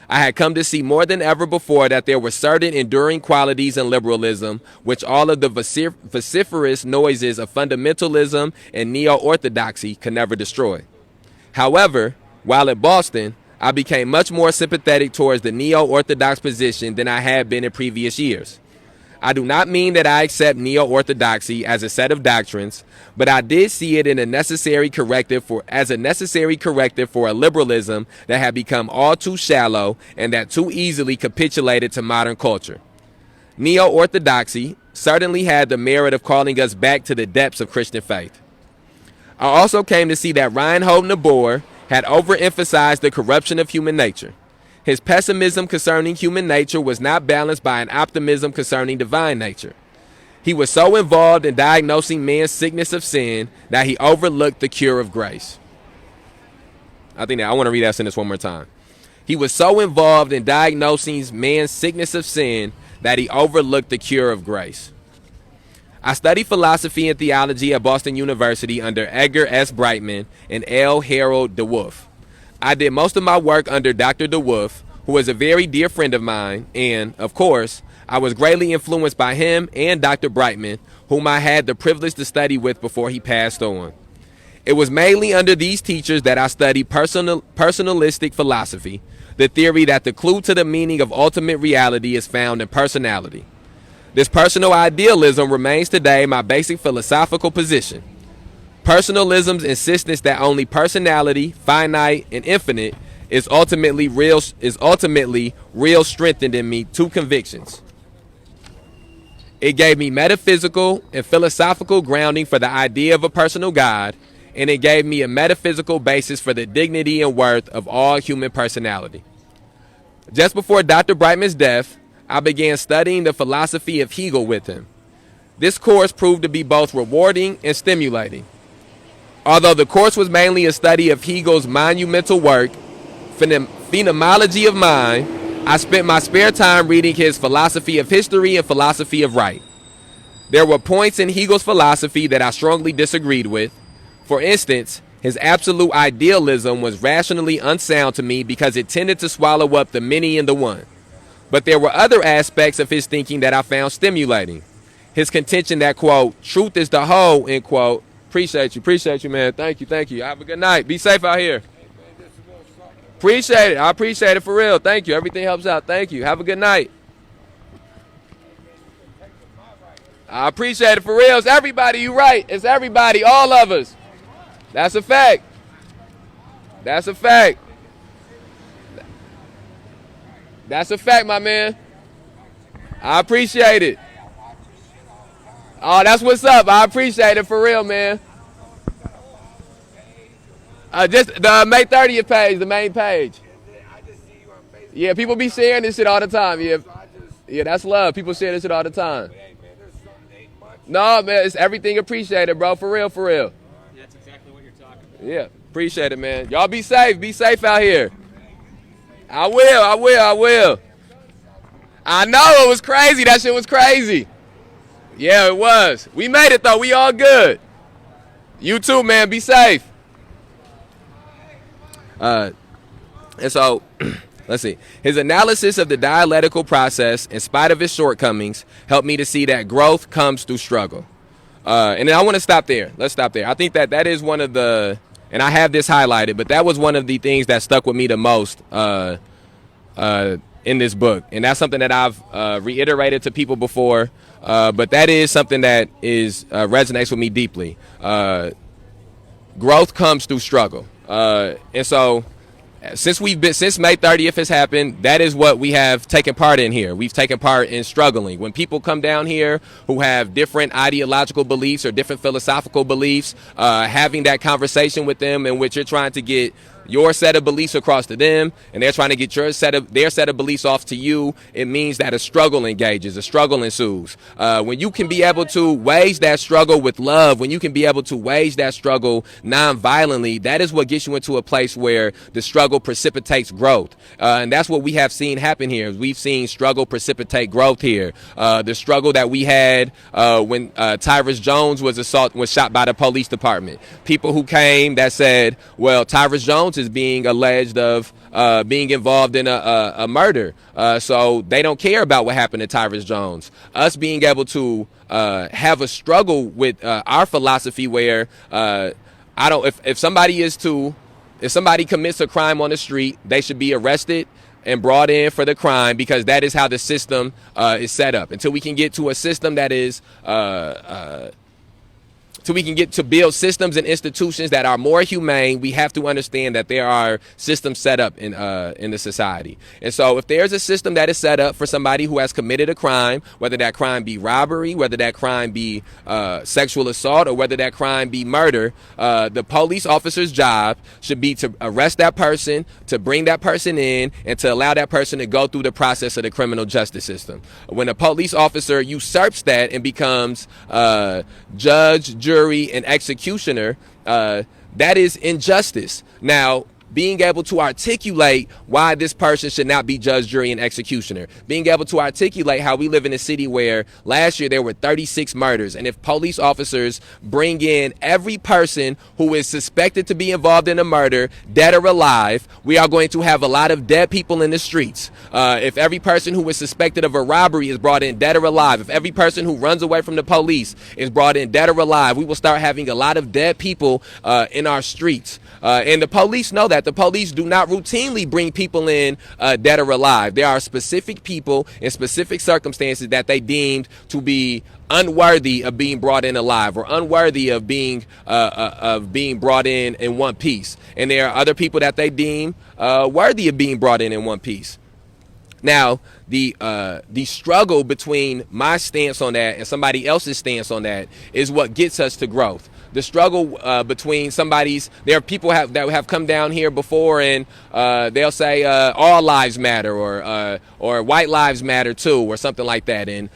I had come to see more than ever before that there were certain enduring qualities in liberalism which all of the vociferous noises of fundamentalism and neo-orthodoxy could never destroy. However, while at Boston, I became much more sympathetic towards the neo-orthodox position than I had been in previous years. I do not mean that I accept neo-orthodoxy as a set of doctrines, but I did see it in a necessary corrective for a liberalism that had become all too shallow and that too easily capitulated to modern culture. Neo-orthodoxy certainly had the merit of calling us back to the depths of Christian faith. I also came to see that Reinhold Niebuhr had overemphasized the corruption of human nature. His pessimism concerning human nature was not balanced by an optimism concerning divine nature. He was so involved in diagnosing man's sickness of sin that he overlooked the cure of grace. I want to read that sentence one more time. He was so involved in diagnosing man's sickness of sin that he overlooked the cure of grace. I studied philosophy and theology at Boston University under Edgar S. Brightman and L. Harold DeWolf. I did most of my work under Dr. DeWolf, who is a very dear friend of mine, and, of course, I was greatly influenced by him and Dr. Brightman, whom I had the privilege to study with before he passed on. It was mainly under these teachers that I studied personalistic philosophy, the theory that the clue to the meaning of ultimate reality is found in personality. This personal idealism remains today my basic philosophical position. Personalism's insistence that only personality, finite and infinite, is ultimately real strengthened in me two convictions. It gave me metaphysical and philosophical grounding for the idea of a personal God, and it gave me a metaphysical basis for the dignity and worth of all human personality. Just before Dr. Brightman's death, I began studying the philosophy of Hegel with him. This course proved to be both rewarding and stimulating. Although the course was mainly a study of Hegel's monumental work, Phenomenology of Mind, I spent my spare time reading his philosophy of history and philosophy of right. There were points in Hegel's philosophy that I strongly disagreed with. For instance, his absolute idealism was rationally unsound to me because it tended to swallow up the many in the one. But there were other aspects of his thinking that I found stimulating. His contention that, quote, truth is the whole, end quote. Appreciate you, man. Thank you. Have a good night. Be safe out here. Appreciate it. I appreciate it for real. Thank you. Everything helps out. Thank you. Have a good night. I appreciate it for real. It's everybody. You right. It's everybody. All of us. That's a fact. That's a fact. That's a fact, my man. I appreciate it. Oh, that's what's up. I appreciate it for real, man. Just the May 30th page, the main page. Yeah, people be sharing this shit all the time. Yeah, that's love. People share this shit all the time. No, man, it's everything appreciated, bro. For real. That's exactly what you're talking about. Yeah, appreciate it, man. Y'all be safe. Be safe out here. I will. I know it was crazy. That shit was crazy. Yeah, it was. We made it, though. We all good. You too, man. Be safe. And so, let's see. His analysis of the dialectical process, in spite of his shortcomings, helped me to see that growth comes through struggle. And then I want to stop there. Let's stop there. I think that is one of the, and I have this highlighted, but that was one of the things that stuck with me the most in this book. And that's something that I've reiterated to people before, but that is something that resonates with me deeply. Growth comes through struggle. And so since May 30th has happened, that is what we have taken part in here. We've taken part in struggling. When people come down here who have different ideological beliefs or different philosophical beliefs, having that conversation with them in which you're trying to get your set of beliefs across to them, and they're trying to get their set of beliefs off to you, it means that a struggle engages, a struggle ensues. When you can be able to wage that struggle with love, when you can be able to wage that struggle non-violently, that is what gets you into a place where the struggle precipitates growth. And that's what we have seen happen here. We've seen struggle precipitate growth here. The struggle that we had when Tyrus Jones was shot by the police department. People who came that said, well, Tyrus Jones is being alleged of being involved in a murder. So they don't care about what happened to Tyrus Jones. Us being able to have a struggle with our philosophy where if somebody commits a crime on the street, they should be arrested and brought in for the crime, because that is how the system is set up. Until we can get to a system that is so we can get to build systems and institutions that are more humane, we have to understand that there are systems set up in the society. And so if there's a system that is set up for somebody who has committed a crime, whether that crime be robbery, whether that crime be sexual assault, or whether that crime be murder, the police officer's job should be to arrest that person, to bring that person in, and to allow that person to go through the process of the criminal justice system. When a police officer usurps that and becomes judge, jury, and executioner, that is injustice. Now, being able to articulate why this person should not be judge, jury, and executioner. Being able to articulate how we live in a city where last year there were 36 murders. And if police officers bring in every person who is suspected to be involved in a murder, dead or alive, we are going to have a lot of dead people in the streets. If every person who is suspected of a robbery is brought in dead or alive, if every person who runs away from the police is brought in dead or alive, we will start having a lot of dead people in our streets. And the police know that. The police do not routinely bring people in dead or alive. There are specific people in specific circumstances that they deemed to be unworthy of being brought in alive, or unworthy of being brought in one piece. And there are other people that they deem worthy of being brought in one piece. Now, the struggle between my stance on that and somebody else's stance on that is what gets us to growth. The struggle between there are people that have come down here before, and they'll say all lives matter, or white lives matter too, or something like that. And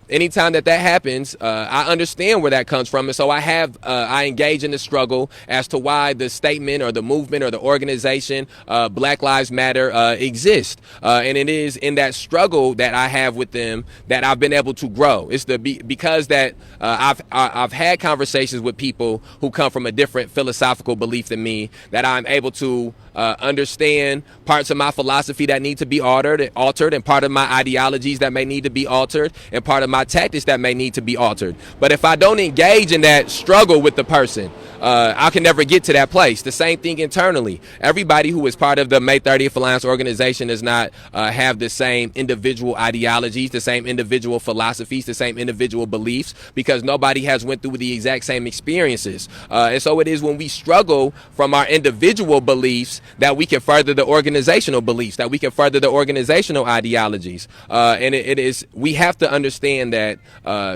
anytime that happens, I understand where that comes from, and so I engage in the struggle as to why the statement or the movement or the organization Black Lives Matter exists, and it is in that struggle that I have with them that I've been able to grow. It's because that I've had conversations with people who come from a different philosophical belief than me, that I'm able to understand parts of my philosophy that need to be altered, and part of my ideologies that may need to be altered, and part of my tactics that may need to be altered. But if I don't engage in that struggle with the person, I can never get to that place. The same thing internally. Everybody who is part of the May 30th Alliance organization does not have the same individual ideologies, the same individual philosophies, the same individual beliefs, because nobody has went through the exact same experiences. And so it is when we struggle from our individual beliefs that we can further the organizational beliefs, that we can further the organizational ideologies. And we have to understand that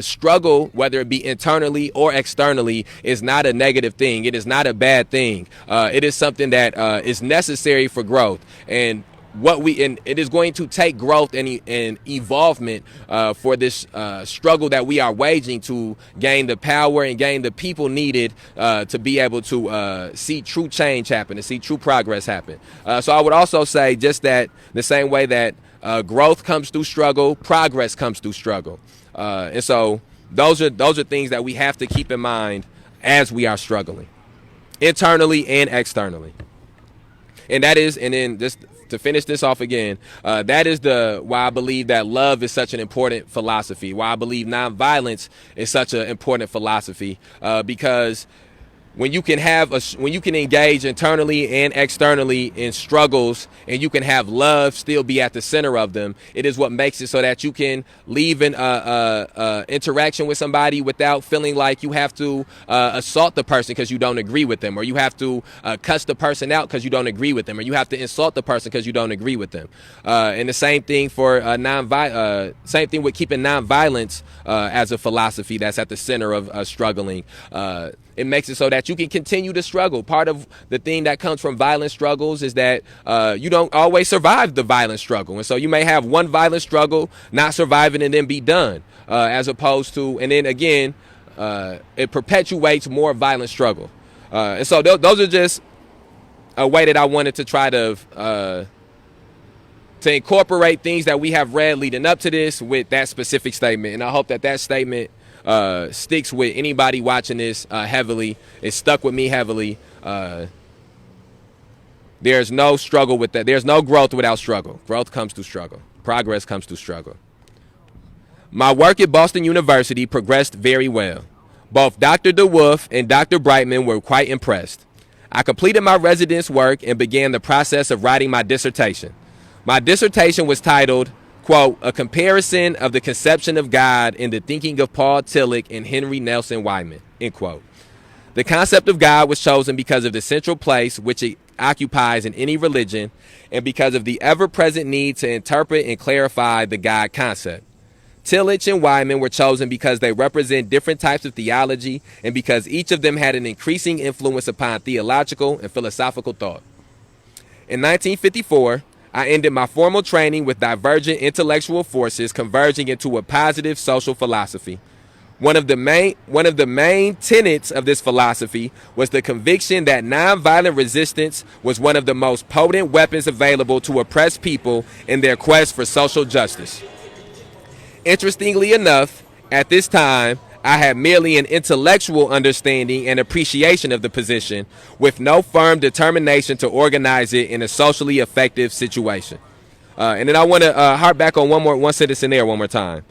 struggle, whether it be internally or externally, is not a negative thing. It is not a bad thing. It is something that is necessary for growth. And it is going to take growth and evolvement for this struggle that we are waging to gain the power and gain the people needed to be able to see true change happen, to see true progress happen. So I would also say just that the same way that growth comes through struggle, progress comes through struggle. And so those are things that we have to keep in mind as we are struggling, internally and externally. And then just to finish this off again, that is why I believe that love is such an important philosophy, why I believe nonviolence is such an important philosophy, because when you can engage internally and externally in struggles, and you can have love still be at the center of them, it is what makes it so that you can leave an interaction with somebody without feeling like you have to assault the person because you don't agree with them, or you have to cuss the person out because you don't agree with them, or you have to insult the person because you don't agree with them. And the same thing for same thing with keeping nonviolence as a philosophy that's at the center of struggling. It makes it so that you can continue to struggle. Part of the thing that comes from violent struggles is that you don't always survive the violent struggle. And so you may have one violent struggle, not surviving, and then be done. As opposed to, and then again, it perpetuates more violent struggle. And so those are just a way that I wanted to try to incorporate things that we have read leading up to this with that specific statement. And I hope that statement sticks with anybody watching this heavily. It stuck with me heavily. There's no struggle with that. There's no growth without struggle. Growth comes through struggle. Progress comes through struggle. My work at Boston University progressed very well. Both Dr. DeWolf and Dr. Brightman were quite impressed. I completed my residence work and began the process of writing my dissertation. My dissertation was titled, quote, "A Comparison of the Conception of God in the Thinking of Paul Tillich and Henry Nelson Wyman," end quote. The concept of God was chosen because of the central place which it occupies in any religion, and because of the ever-present need to interpret and clarify the God concept. Tillich and Wyman were chosen because they represent different types of theology, and because each of them had an increasing influence upon theological and philosophical thought. In 1954, I ended my formal training with divergent intellectual forces converging into a positive social philosophy. One of the main tenets of this philosophy was the conviction that nonviolent resistance was one of the most potent weapons available to oppress people in their quest for social justice. Interestingly enough, at this time, I had merely an intellectual understanding and appreciation of the position, with no firm determination to organize it in a socially effective situation. And then I want to harp back on one sentence in there one more time.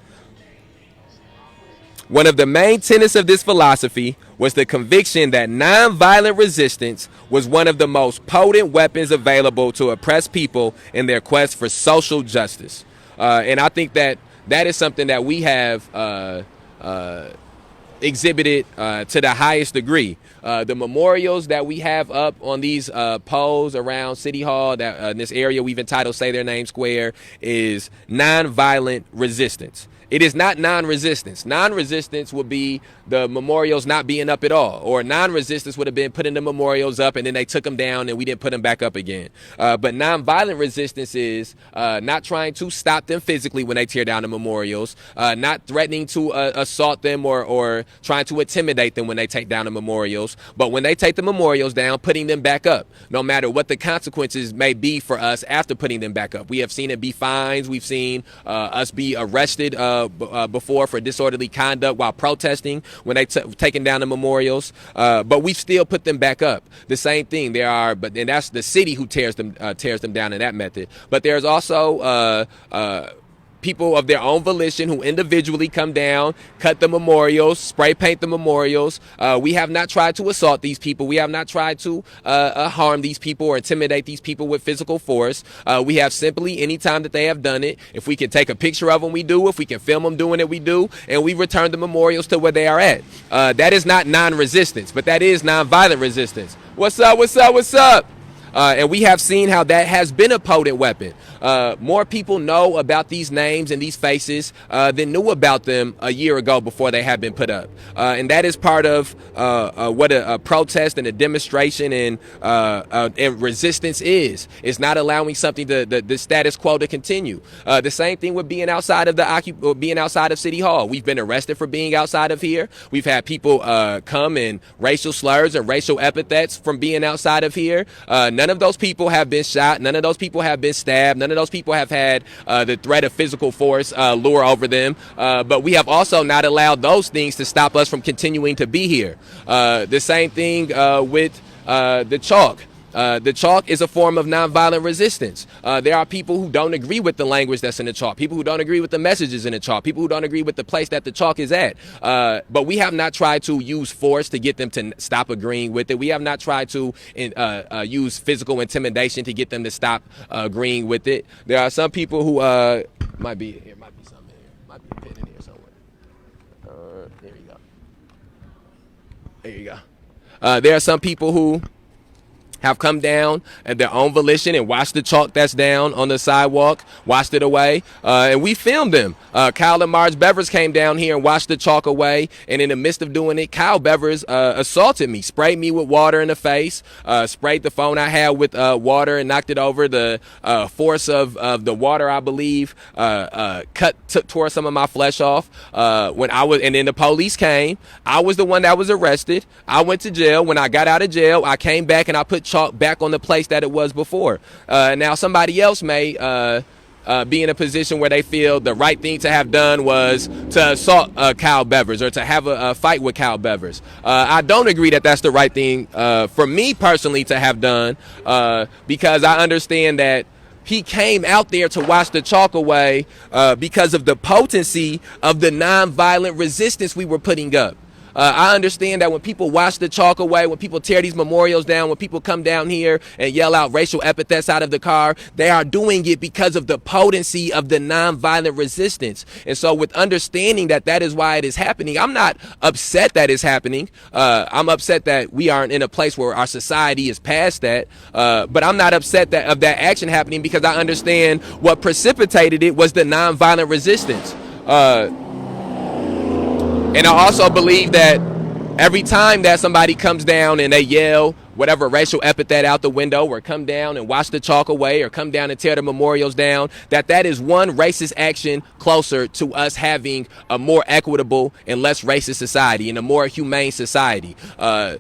One of the main tenets of this philosophy was the conviction that nonviolent resistance was one of the most potent weapons available to oppress people in their quest for social justice. And I think that is something that we have exhibited to the highest degree. The memorials that we have up on these poles around City Hall, that in this area we've entitled Say Their Name Square, is nonviolent resistance. It is not non-resistance. Non-resistance would be the memorials not being up at all, or non-resistance would have been putting the memorials up and then they took them down and we didn't put them back up again. But non-violent resistance is not trying to stop them physically when they tear down the memorials, not threatening to assault them or trying to intimidate them when they take down the memorials, but when they take the memorials down, putting them back up, no matter what the consequences may be for us after putting them back up. We have seen it be fines. We've seen us be arrested before for disorderly conduct while protesting when they taken down the memorials, but we've still put them back up. The same thing. And that's the city who tears them down in that method. But there's also people of their own volition who individually come down, cut the memorials, spray paint the memorials. We have not tried to assault these people. We have not tried to harm these people or intimidate these people with physical force. We have simply, anytime that they have done it, if we can take a picture of them, we do. If we can film them doing it, we do. And we return the memorials to where they are at. That is not non-resistance, but that is non-violent resistance. What's up? What's up? What's up? And we have seen how that has been a potent weapon. More people know about these names and these faces than knew about them a year ago before they have been put up. And that is part of what a protest and a demonstration and resistance is. It's not allowing something the status quo to continue. The same thing with being outside of City Hall. We've been arrested for being outside of here. We've had people come and racial slurs and racial epithets from being outside of here. None of those people have been shot. None of those people have been stabbed. None of those people have had the threat of physical force lure over them. But we have also not allowed those things to stop us from continuing to be here. The same thing with the chalk. The chalk is a form of nonviolent resistance. There are people who don't agree with the language that's in the chalk, people who don't agree with the messages in the chalk, people who don't agree with the place that the chalk is at. But we have not tried to use force to get them to stop agreeing with it. We have not tried to use physical intimidation to get them to stop agreeing with it. There are some people who might be something in here, might be a pin in here somewhere. There you go. There you go. There are some people who have come down at their own volition and watched the chalk that's down on the sidewalk, washed it away, and we filmed them. Kyle and Marge Bevers came down here and washed the chalk away, and in the midst of doing it, Kyle Bevers assaulted me, sprayed me with water in the face, sprayed the phone I had with water and knocked it over. The force of the water, I believe, tore some of my flesh off. And then the police came. I was the one that was arrested. I went to jail. When I got out of jail, I came back and I put chalk back on the place that it was before. Now somebody else may be in a position where they feel the right thing to have done was to assault Kyle Bevers or to have a fight with Kyle Bevers. I don't agree that that's the right thing for me personally to have done because I understand that he came out there to wash the chalk away because of the potency of the nonviolent resistance we were putting up. I understand that when people wash the chalk away, when people tear these memorials down, when people come down here and yell out racial epithets out of the car, they are doing it because of the potency of the nonviolent resistance. And so with understanding that that is why it is happening, I'm not upset that it's happening. I'm upset that we aren't in a place where our society is past that. But I'm not upset of that action happening because I understand what precipitated it was the nonviolent resistance. And I also believe that every time that somebody comes down and they yell whatever racial epithet out the window or come down and wash the chalk away or come down and tear the memorials down, that is one racist action closer to us having a more equitable and less racist society and a more humane society. And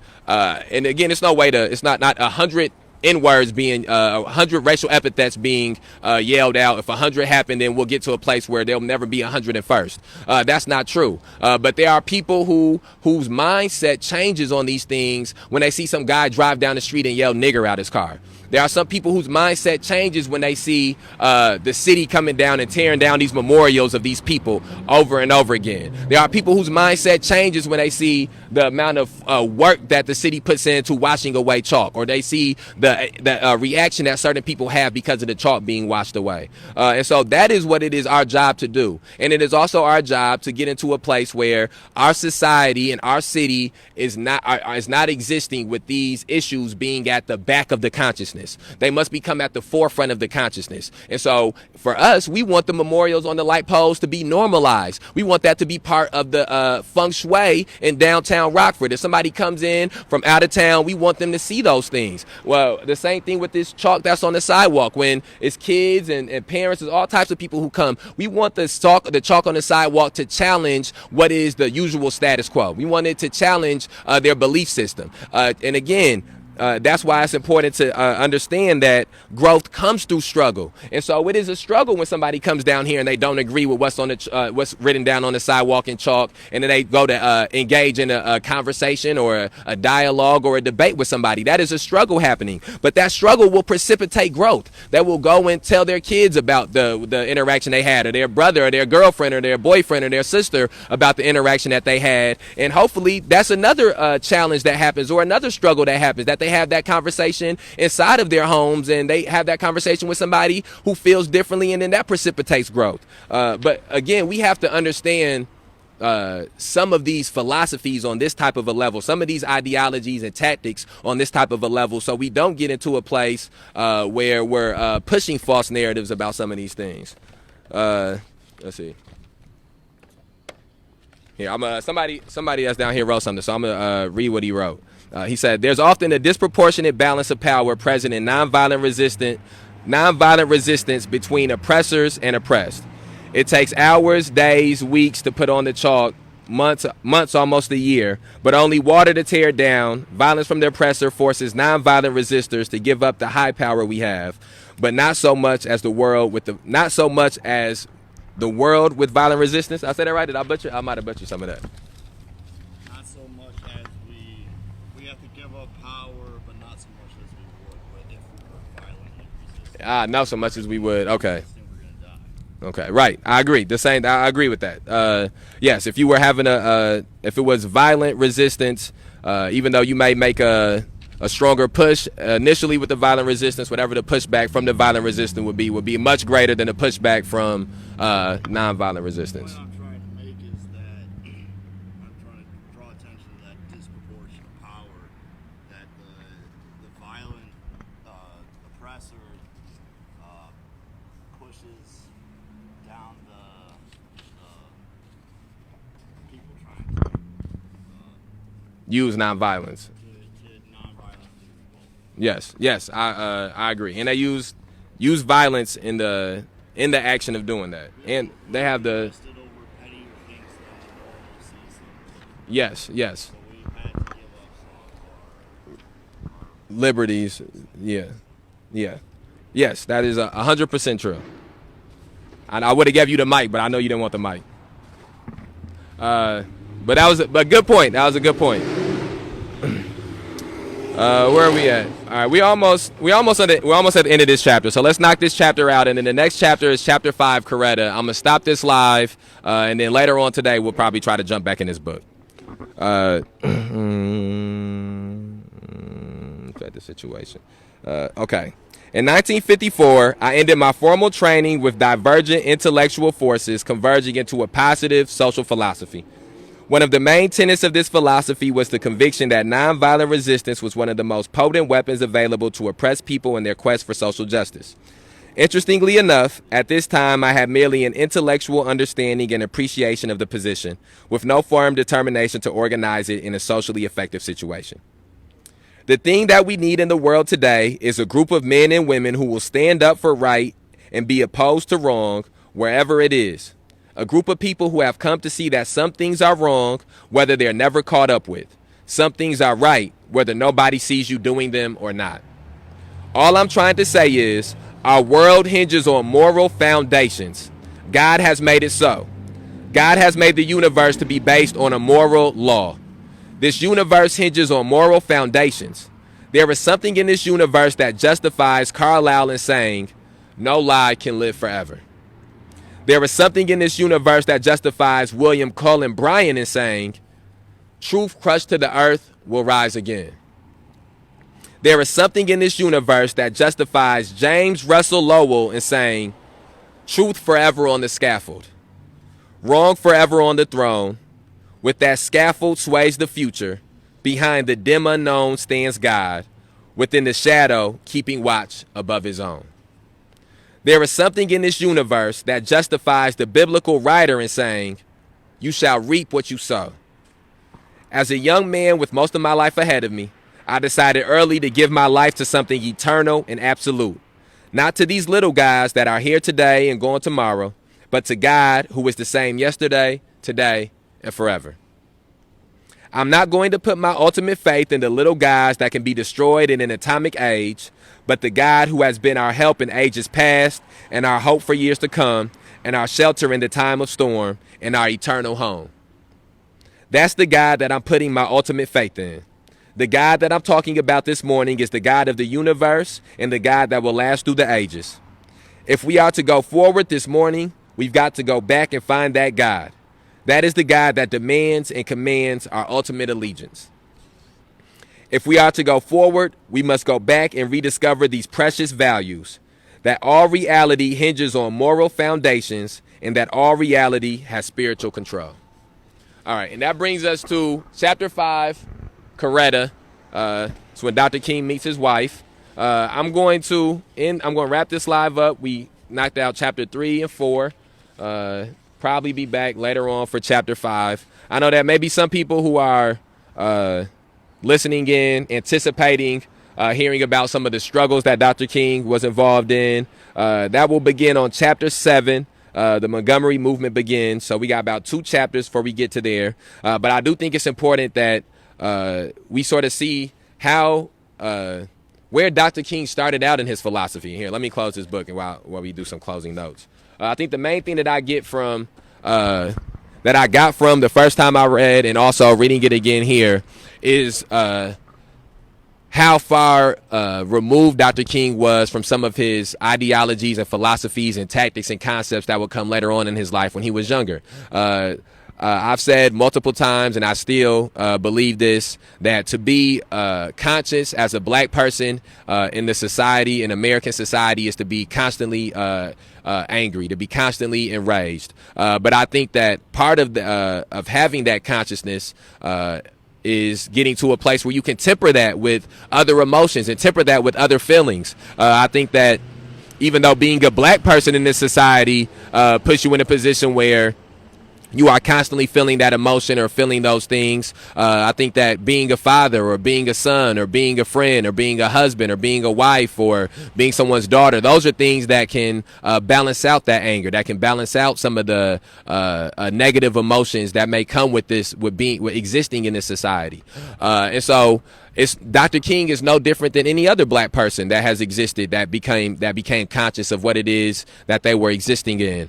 again, it's not 100 N-words being 100 racial epithets being yelled out. If 100 happen, then we'll get to a place where there'll never be 101st. That's not true. But there are people whose mindset changes on these things when they see some guy drive down the street and yell nigger out his car. There are some people whose mindset changes when they see the city coming down and tearing down these memorials of these people over and over again. There are people whose mindset changes when they see the amount of work that the city puts into washing away chalk, or they see the the reaction that certain people have because of the chalk being washed away. And so that is what it is our job to do. And it is also our job to get into a place where our society and our city is not existing with these issues being at the back of the consciousness. They must become at the forefront of the consciousness. And so for us, we want the memorials on the light poles to be normalized. We want that to be part of the feng shui in downtown Rockford. If somebody comes in from out of town, we want them to see those things. Well, the same thing with this chalk that's on the sidewalk. When it's kids and parents, there's all types of people who come. We want the chalk on the sidewalk to challenge what is the usual status quo. We want it to challenge their belief system. And again, that's why it's important to understand that growth comes through struggle. And so it is a struggle when somebody comes down here and they don't agree with what's written down on the sidewalk in chalk, and then they go to engage in a conversation or a dialogue or a debate with somebody. That is a struggle happening. But that struggle will precipitate growth. That will go and tell their kids about the interaction they had, or their brother or their girlfriend or their boyfriend or their sister about the interaction that they had. And hopefully that's another challenge that happens, or another struggle that happens, that they have that conversation inside of their homes, and they have that conversation with somebody who feels differently, and then that precipitates growth. But again, we have to understand some of these philosophies on this type of a level, some of these ideologies and tactics on this type of a level, so we don't get into a place where we're pushing false narratives about some of these things. Let's see. Here, somebody that's down here wrote something, so I'm gonna read what he wrote. He said, "There's often a disproportionate balance of power present in nonviolent resistance between oppressors and oppressed. It takes hours, days, weeks to put on the chalk, months, almost a year, but only water to tear it down. Violence from the oppressor forces nonviolent resistors to give up the high power we have, but not so much as the world with violent resistance." I said that right? Did I butcher? I might have butchered some of that. Not so much as we would. Okay. Okay. Right. I agree. I agree with that. Yes. If you were having if it was violent resistance, even though you may make a stronger push initially with the violent resistance, whatever the pushback from the violent resistance would be much greater than the pushback from nonviolent resistance. What I'm trying to make is that I'm trying to draw attention to that disproportion of power that the violent oppressor pushes down the people trying to use nonviolence. Yes, I agree, and they use violence in the action of doing that, and they have the yes. Liberties, yeah, yes, that is 100% true. I would have gave you the mic, but I know you didn't want the mic. But that was a good point. That was a good point. Where are we at? All right, we're almost at the end of this chapter. So let's knock this chapter out, and then the next chapter is chapter 5, Coretta. I'm gonna stop this live, and then later on today we'll probably try to jump back in this book. At the situation. Okay. In 1954, I ended my formal training with divergent intellectual forces converging into a positive social philosophy. One of the main tenets of this philosophy was the conviction that nonviolent resistance was one of the most potent weapons available to oppressed people in their quest for social justice. Interestingly enough, at this time I had merely an intellectual understanding and appreciation of the position, with no firm determination to organize it in a socially effective situation. The thing that we need in the world today is a group of men and women who will stand up for right and be opposed to wrong wherever it is. A group of people who have come to see that some things are wrong, whether they're never caught up with. Some things are right, whether nobody sees you doing them or not. All I'm trying to say is, our world hinges on moral foundations. God has made it so. God has made the universe to be based on a moral law. This universe hinges on moral foundations. There is something in this universe that justifies Carlyle in saying, "No lie can live forever." There is something in this universe that justifies William Cullen Bryant in saying, "Truth crushed to the earth will rise again." There is something in this universe that justifies James Russell Lowell in saying, truth forever on the scaffold, wrong forever on the throne. With that scaffold sways the future. Behind the dim unknown stands God, within the shadow keeping watch above his own. There is something in this universe that justifies the biblical writer in saying, you shall reap what you sow. As a young man with most of my life ahead of me, I decided early to give my life to something eternal and absolute. Not to these little guys that are here today and gone tomorrow, but to God who is the same yesterday, today, and forever. I'm not going to put my ultimate faith in the little guys that can be destroyed in an atomic age, but the God who has been our help in ages past and our hope for years to come and our shelter in the time of storm and our eternal home. That's the God that I'm putting my ultimate faith in. The God that I'm talking about this morning is the God of the universe and the God that will last through the ages. If we are to go forward this morning, we've got to go back and find that God. That is the God that demands and commands our ultimate allegiance. If we are to go forward, we must go back and rediscover these precious values, that all reality hinges on moral foundations and that all reality has spiritual control. All right, and that brings us to chapter 5, Coretta. It's when Dr. King meets his wife. I'm going to wrap this live up. We knocked out chapter 3 and 4. Probably be back later on for chapter 5. I know that maybe some people who are listening in, anticipating hearing about some of the struggles that Dr. King was involved in. That will begin on chapter 7. The Montgomery movement begins. So we got about 2 chapters before we get to there. But I do think it's important that we sort of see how where Dr. King started out in his philosophy. Here, let me close this book and while we do some closing notes. I think the main thing that I get from that I got from the first time I read and also reading it again here is how far removed Dr. King was from some of his ideologies and philosophies and tactics and concepts that would come later on in his life when he was younger. I've said multiple times, and I still believe this, that to be conscious as a black person in the society, in American society, is to be constantly angry, to be constantly enraged. But I think that part of having that consciousness is getting to a place where you can temper that with other emotions and temper that with other feelings. I think that even though being a black person in this society puts you in a position where you are constantly feeling that emotion or feeling those things. I think that being a father or being a son or being a friend or being a husband or being a wife or being someone's daughter, those are things that can balance out that anger, that can balance out some of the negative emotions that may come with with existing in this society. And so Dr. King is no different than any other black person that has existed that became conscious of what it is that they were existing in.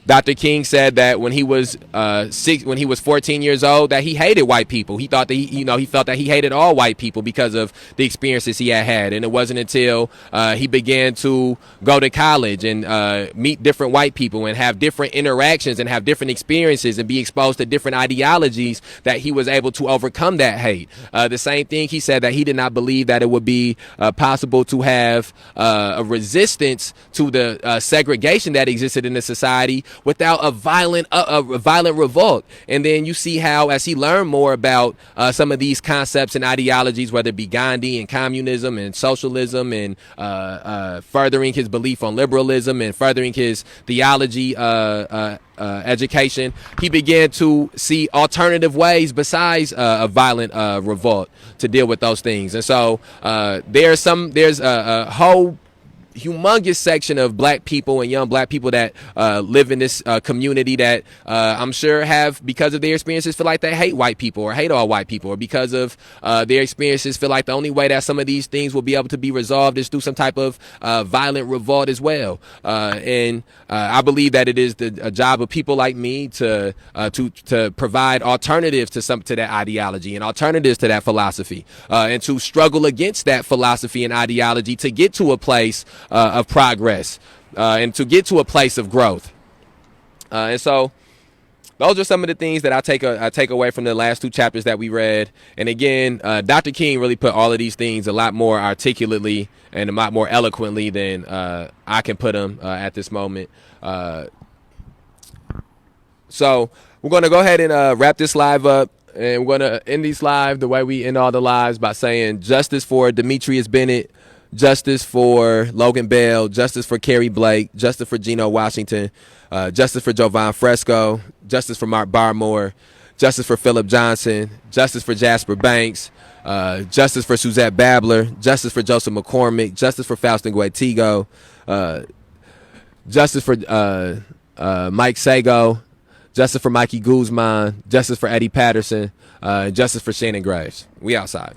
Dr. King said that when he was 14 years old, that he hated white people. He thought that he felt that he hated all white people because of the experiences he had. And it wasn't until he began to go to college and meet different white people and have different interactions and have different experiences and be exposed to different ideologies that he was able to overcome that hate. The same thing, he said that he did not believe that it would be possible to have a resistance to the segregation that existed in the society without a violent revolt. And then you see how, as he learned more about some of these concepts and ideologies, whether it be Gandhi and communism and socialism and furthering his belief on liberalism and furthering his theology education, he began to see alternative ways besides a violent revolt to deal with those things. And so there's a whole humongous section of black people and young black people that live in this community that I'm sure have, because of their experiences, feel like they hate white people or hate all white people, or because of their experiences feel like the only way that some of these things will be able to be resolved is through some type of violent revolt as well. And I believe that it is a job of people like me to provide alternatives to that ideology and alternatives to that philosophy, and to struggle against that philosophy and ideology to get to a place of progress and to get to a place of growth. And so those are some of the things that I take away from the last 2 chapters that we read. And again, Dr. King really put all of these things a lot more articulately and a lot more eloquently than I can put them at this moment. So we're going to go ahead and wrap this live up. And we're going to end these live the way we end all the lives, by saying justice for Demetrius Bennett, justice for Logan Bell, justice for Kerry Blake, justice for Geno Washington, justice for Jovan Fresco, justice for Mark Barmore, justice for Philip Johnson, justice for Jasper Banks, justice for Suzette Babler, justice for Joseph McCormick, justice for Faustin Guaitigo, justice for Mike Sago, justice for Mikey Guzman, justice for Eddie Patterson, justice for Shannon Graves. We outside.